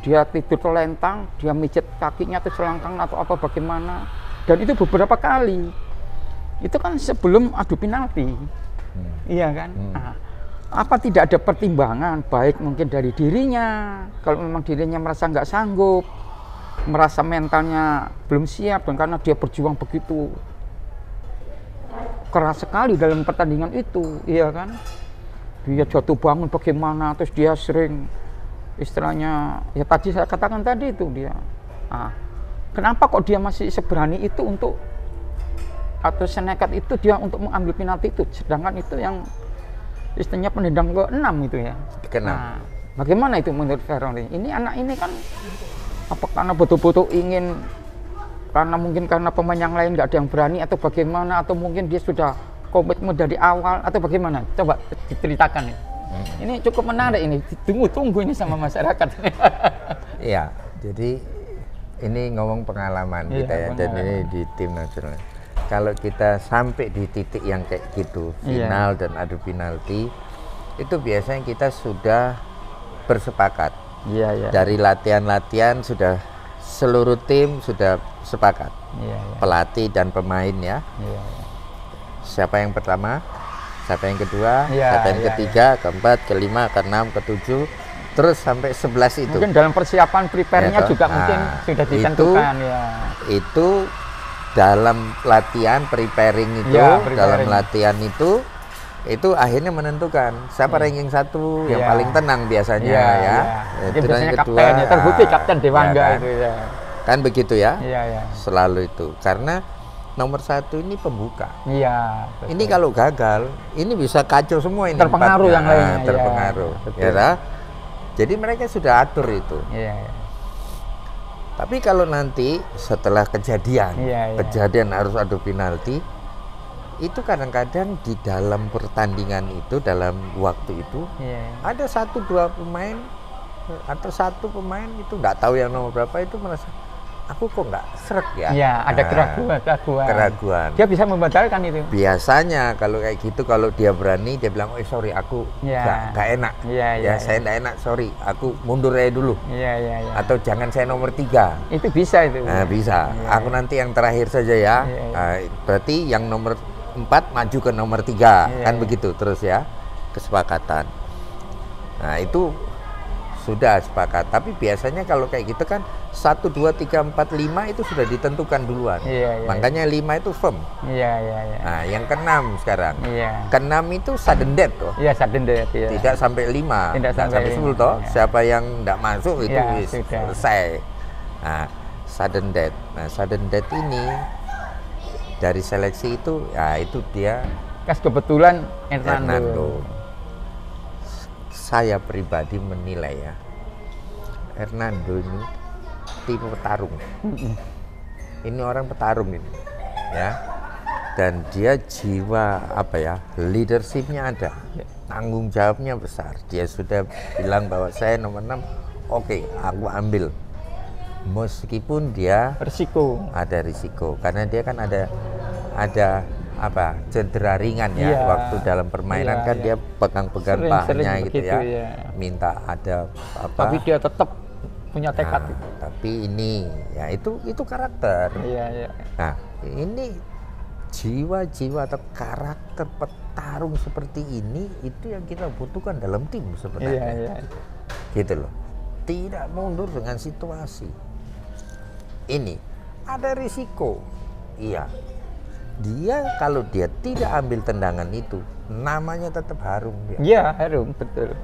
dia tidur terlentang, dia mijet kakinya atau selangkang atau apa bagaimana, dan itu beberapa kali. Itu kan sebelum adu penalti, iya kan? Nah, apa tidak ada pertimbangan baik mungkin dari dirinya, kalau memang dirinya merasa nggak sanggup, merasa mentalnya belum siap, dan karena dia berjuang begitu keras sekali dalam pertandingan itu, iya kan? Dia jatuh bangun bagaimana, terus dia sering istilahnya, ya tadi saya katakan tadi itu dia. Nah, kenapa kok dia masih seberani itu untuk, atau senekat itu dia untuk mengambil penalti itu, sedangkan itu yang istilahnya penendang ke-6 itu ya. Nah, bagaimana itu menurut Veroni? Ini anak ini kan apa karena betul-betul ingin, karena mungkin karena pemain yang lain nggak ada yang berani, atau bagaimana, atau mungkin dia sudah komitmen dari awal, atau bagaimana? Coba diceritakan ya. Ini cukup menarik ini, tunggu ini sama masyarakat. Iya, jadi ini ngomong pengalaman kita ya, dan ini di tim nasional. Kalau kita sampai di titik yang kayak gitu, final dan adu penalti, itu biasanya kita sudah bersepakat. Dari latihan-latihan sudah seluruh tim sudah sepakat, pelatih dan pemain ya. Siapa yang pertama, siapa yang kedua, siapa yang ketiga, keempat, kelima, keenam, ketujuh, terus sampai 11 itu. Mungkin dalam persiapan prepare-nya juga mungkin sudah ditentukan Itu dalam latihan preparing itu, dalam latihan itu akhirnya menentukan siapa ranking 1 yang paling tenang biasanya ya. Itu yang kedua, kapten, ya, terbukti kapten Dewangga kan? Itu ya. Kan begitu ya. Selalu itu. Karena nomor 1 ini pembuka. Ini kalau gagal, ini bisa kacau semua ini. Terpengaruh yang lainnya. Terpengaruh. Ya, jadi mereka sudah atur itu. Tapi kalau nanti setelah kejadian harus adu penalti, itu kadang-kadang di dalam pertandingan itu, dalam waktu itu, ada 1-2 pemain atau 1 pemain itu nggak tahu yang nomor berapa itu merasa, aku kok nggak srek ya. Ada keraguan. Dia bisa membatalkan itu. Biasanya kalau kayak gitu, kalau dia berani, dia bilang, oh sorry, aku nggak enak. Saya nggak enak, sorry, aku mundur aja dulu. Atau jangan saya nomor 3. Itu bisa itu. Nah, bisa. Aku nanti yang terakhir saja ya. Berarti yang nomor 4 maju ke nomor 3, kan begitu terus ya, kesepakatan. Nah itu sudah sepakat. Tapi biasanya kalau kayak gitu kan 1, 2, 3, 4, 5 itu sudah ditentukan duluan. Makanya 5 itu firm. Nah yang ke-6 sekarang. Ke-6 itu sudden death toh. Sudden death. Tidak sampai 5, tidak sampai 10 toh. Siapa yang tidak masuk itu selesai. Nah sudden death. Nah sudden death ini dari seleksi itu, ya itu dia. Kebetulan Hernando. Saya pribadi menilai ya, Hernando ini tipe petarung. Ini orang petarung ini, ya. Dan dia jiwa apa ya, leadershipnya ada, tanggung jawabnya besar. Dia sudah bilang bahwa saya nomor 6, oke, aku ambil. Meskipun dia ada risiko, karena dia kan ada apa cedera ringan ya, waktu dalam permainan kan dia pegang-pegang pahanya gitu ya, minta ada apa. Tapi dia tetap punya tekad. Tapi ini ya itu karakter. Nah ini jiwa-jiwa atau karakter petarung seperti ini itu yang kita butuhkan dalam tim sebenarnya. Gitu loh. Tidak mundur dengan situasi. Ini ada risiko. Iya. Dia kalau dia tidak ambil tendangan itu, namanya tetap harum dia. Iya, harum, betul.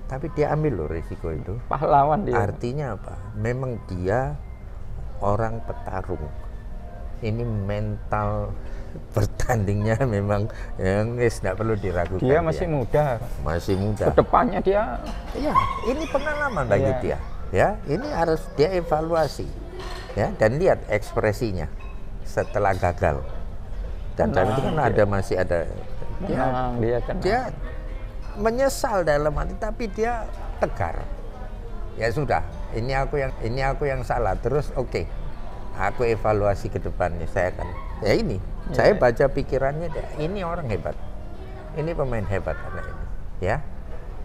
Tapi dia ambil loh risiko itu. Pahlawan dia. Artinya apa? Memang dia orang petarung. Ini mental bertandingnya memang yang tidak perlu diragukan. Dia masih muda. Masih muda. Kedepannya dia. Ya, ini pengalaman bagi dia. Ya, ini harus dia evaluasi. Ya, dan lihat ekspresinya setelah gagal. Dan tadi kan masih ada dia menyesal dalam hati, tapi dia tegar. Ya sudah, ini aku yang salah. Terus oke, aku evaluasi ke depannya. Saya akan saya baca pikirannya, ini orang hebat, ini pemain hebat anak ini, ya.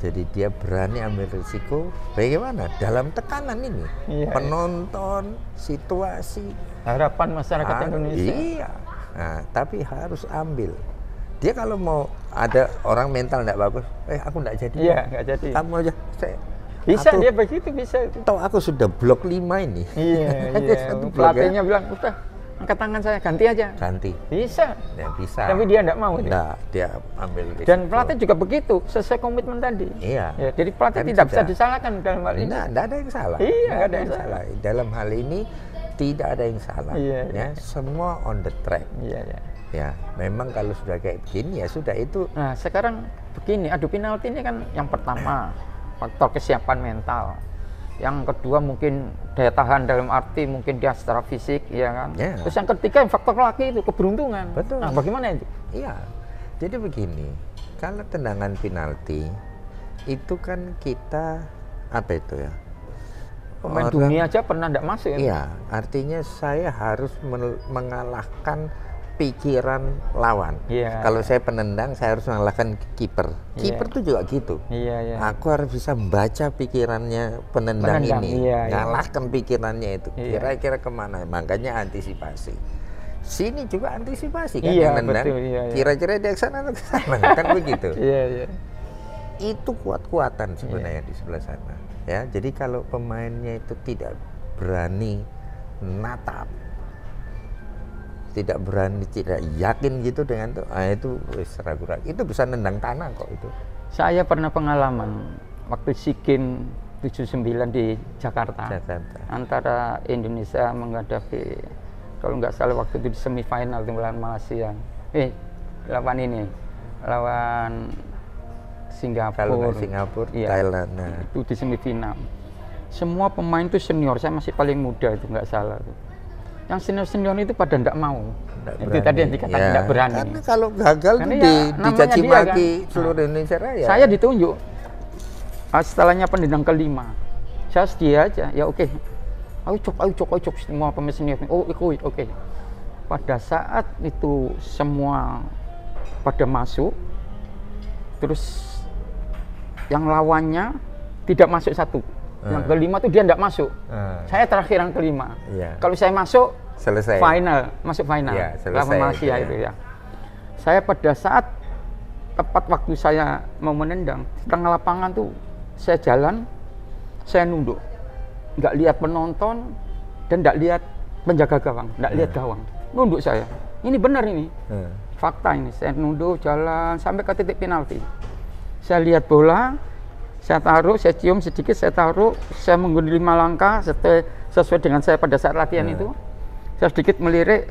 Jadi dia berani ambil risiko. Bagaimana dalam tekanan ini, penonton, situasi, harapan masyarakat Indonesia. Iya. Nah, tapi harus ambil. Dia kalau mau ada orang mental tidak bagus, aku tidak jadi. Iya, nggak jadi. Kamu aja, bisa dia begitu bisa. Tahu aku sudah blok 5 ini. Iya. Pelatihnya bilang, udah angkat tangan saya, ganti aja. Ganti. Bisa. Ya, bisa. Tapi dia tidak mau. Dia ambil risiko. Dan pelatih juga begitu, sesuai komitmen tadi. Iya. Ya, jadi pelatih tidak bisa disalahkan dalam hal ini. Tidak ada yang salah. Iya, tidak ada yang salah. Dalam hal ini tidak ada yang salah. Ya, semua on the track. Ya, memang kalau sudah kayak begini ya sudah itu. Nah, sekarang begini, adu penalti ini kan yang pertama faktor kesiapan mental. Yang kedua mungkin daya tahan dalam arti mungkin dia secara fisik, ya kan. Terus yang ketiga faktor laki itu keberuntungan. Betul. Nah, bagaimana itu? Iya. Jadi begini, kalau tendangan penalti itu kan kita apa itu ya? Pemain dunia aja pernah tidak masuk. Iya, artinya saya harus mengalahkan pikiran lawan. Kalau saya penendang, saya harus mengalahkan kiper. Kiper tuh juga gitu. Aku harus bisa membaca pikirannya penendang ini, mengalahkan pikirannya itu. Kira-kira kemana? Makanya antisipasi. Sini juga antisipasi kan yang nendang. Kira-kira dia ke sana atau ke sana, kan begitu. Itu kuat-kuatan sebenarnya di sebelah sana. Ya, jadi kalau pemainnya itu tidak berani natap, tidak berani, tidak yakin gitu dengan itu ragu-ragu. Itu bisa nendang tanah kok itu. Saya pernah pengalaman waktu SEA Games 79 di Jakarta. Antara Indonesia menghadapi, kalau nggak salah waktu itu di semifinal melawan Malaysia. Lawan Singapura, Thailand. Itu di semifinal. Semua pemain itu senior, saya masih paling muda itu nggak salah. Yang senior itu pada tidak mau. Itu tadi yang dikatakan tidak berani. Karena kalau gagal itu dicaci maki seluruh Indonesia Raya. Saya ditunjuk setelahnya pendendang kelima. Saya sedia aja, ya oke. Ayo cok semua pemain senior. Oke. Pada saat itu semua pada masuk, terus yang lawannya tidak masuk satu. Yang kelima tuh dia tidak masuk. Saya terakhir yang kelima. Kalau saya masuk, selesai. Masuk final. Lawan Malaysia itu ya. Saya pada saat tepat waktu saya mau menendang, tengah lapangan tuh saya jalan, saya nunduk, nggak lihat penonton dan nggak lihat penjaga gawang, nggak lihat gawang, nunduk saya. Ini benar ini, fakta ini. Saya nunduk jalan sampai ke titik penalti. Saya lihat bola. Saya taruh, saya cium sedikit, saya taruh, saya menggunakan 5 langkah sesuai dengan saya pada saat latihan itu. Saya sedikit melirik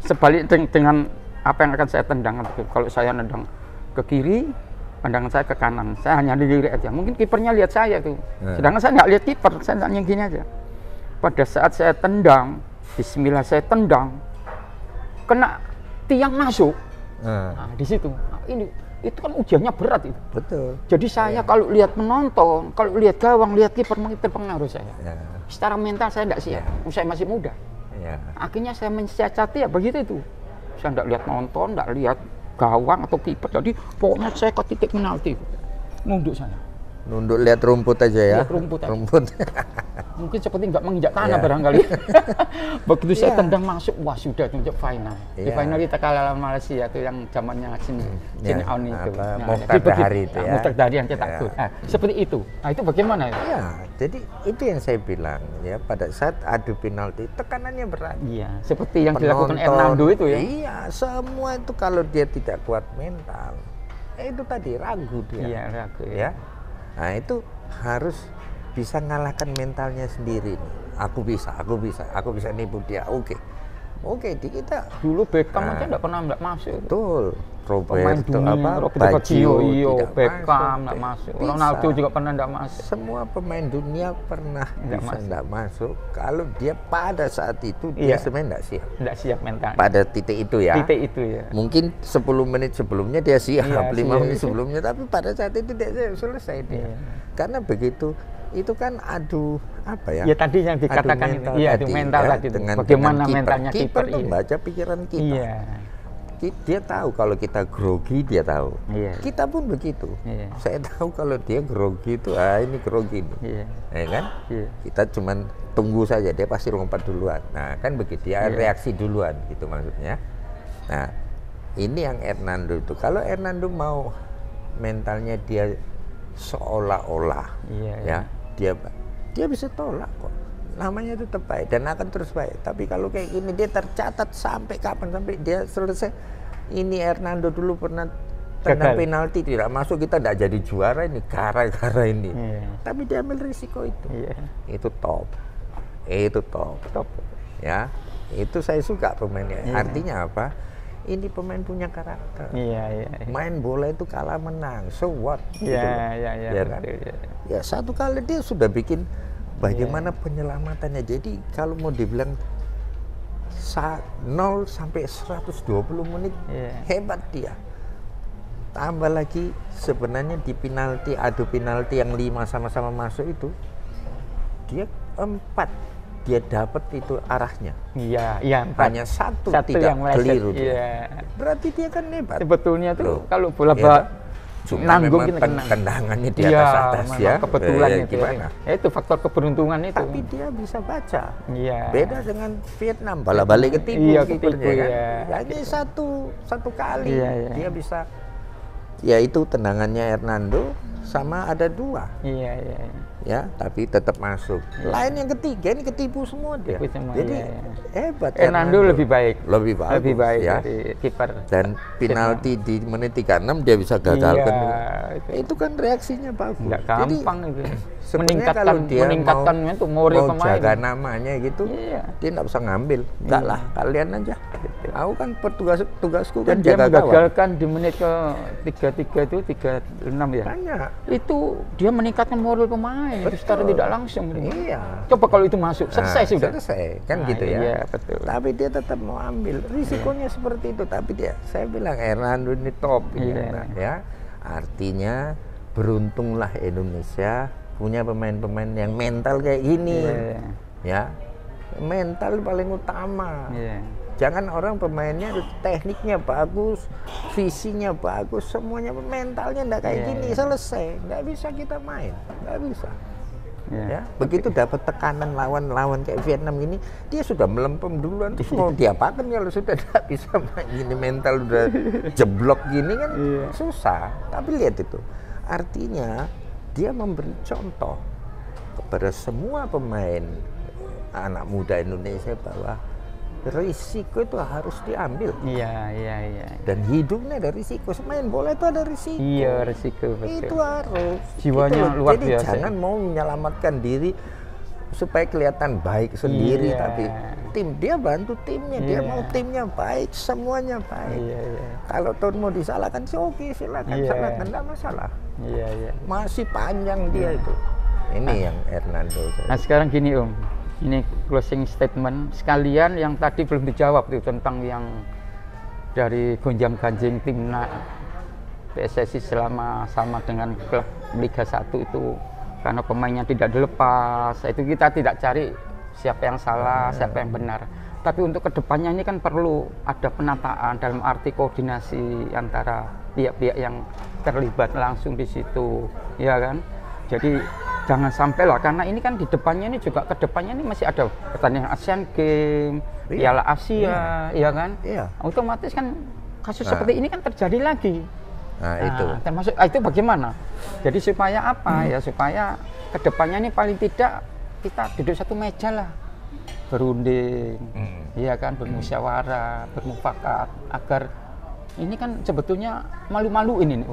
sebalik dengan apa yang akan saya tendang. Kalau saya nendang ke kiri, pandangan saya ke kanan. Saya hanya dilirik aja. Mungkin kipernya lihat saya tuh. Sedangkan saya nggak lihat kiper, saya hanya gini aja. pada saat saya tendang, bismillah saya tendang, kena tiang masuk. Nah, di situ. Nah, itu kan ujiannya berat itu. Betul. Jadi saya kalau lihat penonton, kalau lihat gawang, lihat kiper, terpengaruh saya. Secara mental saya tidak siap. Saya masih muda. Akhirnya saya mensiasati ya begitu itu. Saya tidak lihat nonton, tidak lihat gawang atau kiper. Jadi pokoknya saya ke titik penalti. Nunduk saya. Nunduk lihat rumput aja ya. Lihat rumput. Mungkin seperti nggak menginjak tanah barangkali. Begitu saya tendang masuk, wah sudah tunjuk final. Di final kita kalah lawan Malaysia itu yang zamannya Chin Aun itu. Mokhtar Dahari itu ya. Mokhtar Dahari yang cetak gol. Seperti itu. Nah itu bagaimana itu? Ya, jadi itu yang saya bilang ya, pada saat adu penalti tekanannya berat. Iya, seperti yang dilakukan Hernando itu ya. Iya, semua itu kalau dia tidak kuat mental, itu tadi ragu dia. Iya, ragu ya. Nah itu harus bisa ngalahkan mentalnya sendiri nih. Aku bisa nipu dia. Oke, di kita dulu Beckham aja nggak pernah masuk. Betul. Roberto Baggio, Beckham nggak masuk. Ronaldo juga pernah nggak masuk. Semua pemain dunia pernah nggak masuk. Kalau dia pada saat itu dia sebenarnya nggak siap mental. Pada titik itu ya. Mungkin 10 menit sebelumnya dia siap, 5 menit sebelumnya, tapi pada saat itu dia selesai dia. Karena begitu. Itu kan adu apa ya? Ya tadi yang dikatakan itu. Iya, itu mental tadi. Bagaimana mentalnya kiper membaca pikiran kita. Iya. Dia tahu kalau kita grogi, dia tahu. Kita pun begitu. Saya tahu kalau dia grogi itu, ini grogi nih. Ya kan? Kita cuman tunggu saja, dia pasti lompat duluan. Nah, kan begitu ya, reaksi duluan gitu maksudnya. Nah, ini yang Hernando itu. Kalau Hernando mau mentalnya dia seolah-olah ya, dia bisa tolak kok, namanya itu baik dan akan terus baik. Tapi kalau kayak gini dia tercatat sampai kapan, sampai dia selesai. Ini Hernando dulu pernah tendang penalti tidak masuk, kita tidak jadi juara ini gara-gara ini. Tapi dia ambil risiko itu. Itu top ya. Itu saya suka pemainnya. Artinya apa? Ini pemain punya karakter. Main bola itu kalah menang, so what? Ya kan? Ya satu kali dia sudah bikin bagaimana penyelamatannya. Jadi kalau mau dibilang 0 sampai 120 menit hebat dia. Tambah lagi sebenarnya di penalti, adu penalti yang 5 sama-sama masuk itu, dia 4. Dia dapat itu arahnya. Hanya satu tidak yang keliru. Berarti dia kan hebat. Sebetulnya tuh kalau bola nanggung tendangannya di atas ya. Kebetulan itu. Itu faktor keberuntungan itu. Tapi dia bisa baca. Beda dengan Vietnam, bola balik ketipu kipernya kan. Hanya satu kali dia bisa. Ya itu tendangannya Hernando sama ada 2. Ya, tapi tetap masuk. Lain yang ketiga ini ketipu semua dia. Jadi hebat. Hernando lebih baik ya. Dari kiper. Dan penalti di menit 36 dia bisa gagalkan. Itu kan reaksinya bagus. Nggak gampang itu. Meningkatkan itu moral pemain. Jaga namanya gitu. Dia nggak bisa ngambil. Enggak lah, kalian aja. Aku kan tugasku kan dia jaga menggagalkan di menit ke 33 itu 36 ya. Banyak. Itu dia meningkatkan moral pemain. Itu secara tidak langsung. Iya. Coba kalau itu masuk, selesai sudah. Selesai, kan gitu ya. Iya, betul. Tapi dia tetap mau ambil. Risikonya seperti itu. Tapi saya bilang Hernando ini top. Ya. Artinya beruntunglah Indonesia punya pemain-pemain yang mental kayak gini. Ya. Mental paling utama. Jangan orang pemainnya tekniknya bagus, visinya bagus, semuanya mentalnya enggak kayak gini, selesai. Enggak bisa kita main, enggak bisa. Ya, begitu dapat tekanan lawan kayak Vietnam ini, dia sudah melempem duluan, terus mau diapakan kalau sudah tidak bisa main gini, mental udah jeblok gini kan susah. Tapi lihat itu, artinya dia memberi contoh kepada semua pemain anak muda Indonesia bahwa risiko itu harus diambil. Dan hidupnya ada risiko. Main bola itu ada risiko. Risiko betul. Itu harus. Jiwanya gitu luar Jadi biasa. Jangan mau menyelamatkan diri supaya kelihatan baik sendiri, tapi dia bantu timnya. Dia mau timnya baik, semuanya baik. Kalau Tuhan mau disalahkan, oke silakan salahkan, enggak masalah. Masih panjang dia itu. Ini yang Hernando. Nah sekarang gini Ini closing statement sekalian yang tadi belum dijawab itu tentang yang dari gonjang-ganjing timnas PSSI selama sama dengan klub Liga 1 itu karena pemainnya tidak dilepas. Itu kita tidak cari siapa yang salah, siapa yang benar. Tapi untuk kedepannya ini kan perlu ada penataan dalam arti koordinasi antara pihak-pihak yang terlibat langsung di situ, ya kan? Jadi jangan sampai lah, karena ini kan di depannya ini juga kedepannya ini masih ada pertandingan Asian Games, Piala Asia, ya kan? Otomatis kan kasus seperti ini kan terjadi lagi. Itu termasuk itu bagaimana? Jadi supaya apa ya? Supaya kedepannya ini paling tidak kita duduk satu meja lah, berunding, ya kan, bermusyawarah, bermufakat, agar ini kan sebetulnya malu-maluin ini,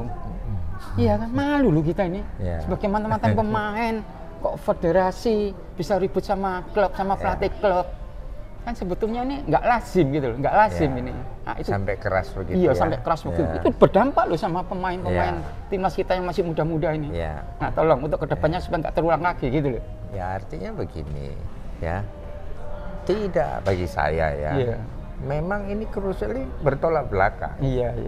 iya kan, malu loh kita ini, sebagai mantan pemain, kok federasi bisa ribut sama klub, sama pelatih klub, kan sebetulnya ini nggak lazim gitu loh, nggak lazim ini. Nah, itu sampai keras begitu. Iya, sampai keras begitu. Itu berdampak loh sama pemain-pemain timnas kita yang masih muda-muda ini. Nah, tolong untuk kedepannya supaya nggak terulang lagi gitu loh. Ya, artinya begini, ya, tidak bagi saya ya. Memang ini krusial, ini bertolak belakang.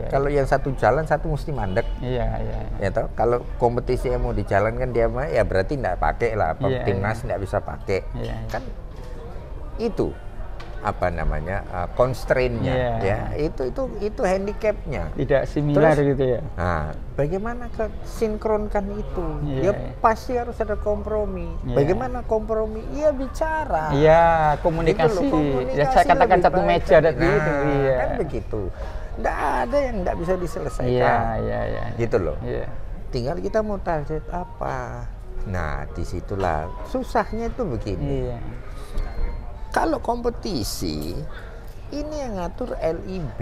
Kalau yang satu jalan, satu mesti mandek. Ya toh, kalau kompetisi yang mau dijalankan dia mah, ya berarti tidak pakai lah. Timnas tidak bisa pakai. Kan itu apa namanya constraint-nya, ya itu handicap-nya. Tidak similar. Terus, gitu ya. Nah, bagaimana sinkronkan itu? Ya pasti harus ada kompromi. Bagaimana kompromi? Ya bicara. Iya, komunikasi. Ya saya katakan satu meja tadi itu. Kan begitu. Nggak ada yang nggak bisa diselesaikan. Gitu loh. Tinggal kita mau target apa. Nah, disitulah susahnya itu begini. Kalau kompetisi, ini yang ngatur LIB.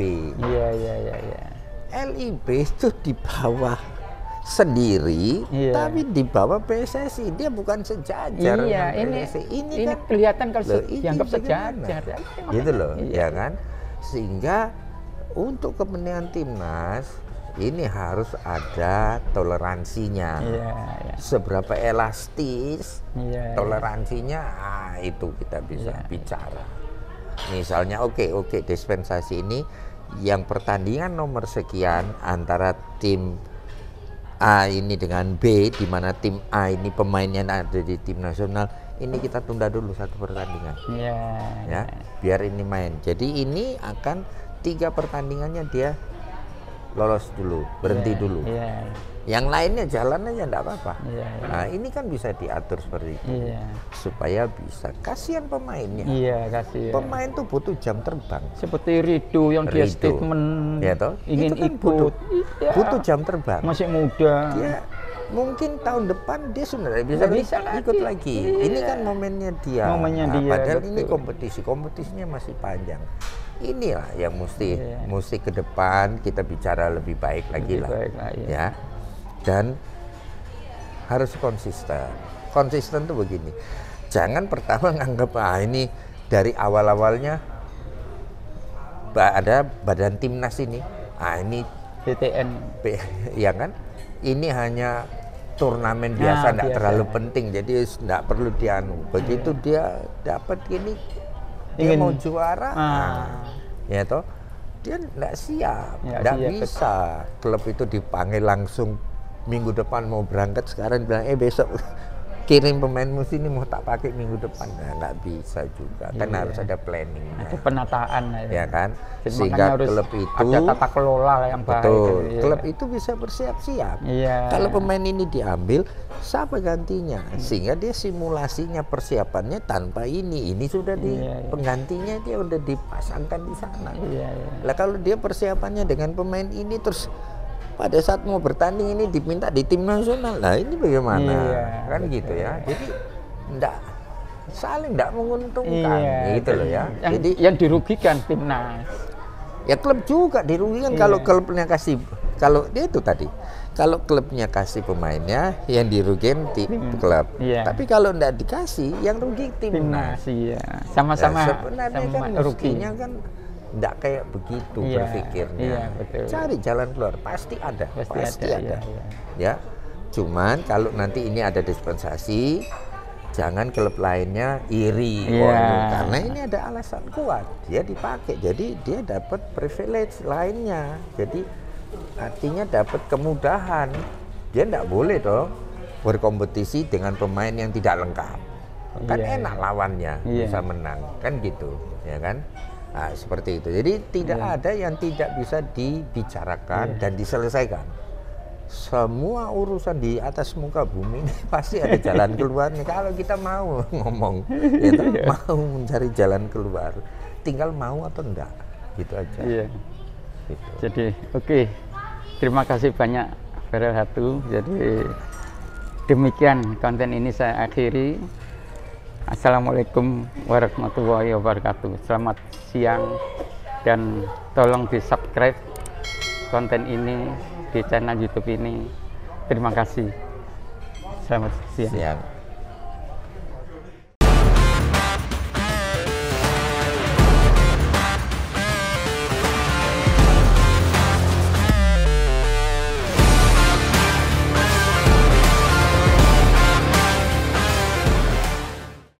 LIB itu di bawah sendiri, tapi di bawah PSSI. Dia bukan sejajar. Ini kan kelihatan kalau dianggap sejajar. Gitu loh, ya kan? Sehingga untuk kepentingan timnas, ini harus ada toleransinya. Seberapa elastis toleransinya, itu kita bisa bicara. Misalnya oke, dispensasi ini yang pertandingan nomor sekian antara tim A ini dengan B, di mana tim A ini pemainnya ada di tim nasional, ini kita tunda dulu satu pertandingan. Ya, biar ini main. Jadi ini akan 3 pertandingannya dia lolos dulu, berhenti dulu. Yang lainnya jalan aja enggak apa-apa. Nah, ini kan bisa diatur seperti itu. Supaya bisa. Kasihan pemainnya. Kasihan. Pemain tuh butuh jam terbang. Seperti Ridho yang dia statement ingin kan ikut. Butuh jam terbang. Masih muda. Dia mungkin tahun depan dia sudah bisa ikut lagi. Ini kan momennya dia. Padahal ini kompetisinya masih panjang. Inilah yang mesti ke depan kita bicara lebih baik lagi lah. Ya. Dan harus konsisten. Konsisten tuh begini. Jangan pertama nganggap ini dari awal-awalnya ada badan timnas ini. Ini BTN. Ya kan? Ini hanya turnamen biasa, tidak terlalu penting, jadi tidak perlu dianu. Begitu dia dapat ini, dia mau juara, ya toh, dia tidak siap, tidak bisa. Klub itu dipanggil langsung minggu depan mau berangkat, sekarang bilang besok kirim pemainmu sini mau tak pakai minggu depan. Nah, nggak bisa juga, kan harus ada planning, ada penataan ya kan. Sehingga klub itu ada tata kelola yang baik. Betul, klub itu bisa bersiap-siap. Kalau pemain ini diambil, siapa gantinya? Sehingga dia simulasinya, persiapannya tanpa ini sudah penggantinya dia udah dipasangkan di sana. Lah kalau dia persiapannya dengan pemain ini terus pada saat mau bertanding ini diminta di tim nasional, nah ini bagaimana? Kan gitu ya. Jadi saling tidak menguntungkan, gitu loh ya. Jadi yang dirugikan timnas. Ya klub juga dirugikan kalau klubnya kasih, kalau dia itu tadi, kalau klubnya kasih pemainnya, yang dirugikan tim klub. Tapi kalau tidak dikasih, yang rugi timnas. Sama-sama. Sebenarnya kan ruginya kan tidak kayak begitu berpikirnya. Cari jalan keluar, pasti ada. Ya. Cuman kalau nanti ini ada dispensasi, jangan klub lainnya iri. Karena ini ada alasan kuat, dia dipakai, jadi dia dapat privilege lainnya, jadi artinya dapat kemudahan. Dia tidak boleh dong berkompetisi dengan pemain yang tidak lengkap, kan enak lawannya bisa menang, kan gitu ya kan. Nah, seperti itu, jadi tidak ada yang tidak bisa dibicarakan dan diselesaikan. Semua urusan di atas muka bumi ini pasti ada jalan keluarnya kalau kita mau ngomong, mau mencari jalan keluar, tinggal mau atau enggak, gitu aja. Gitu. Jadi oke, terima kasih banyak Farel Hatu. Jadi demikian konten ini saya akhiri. Assalamualaikum warahmatullahi wabarakatuh. Selamat siang dan tolong di subscribe konten ini di channel YouTube ini. Terima kasih. Selamat siang.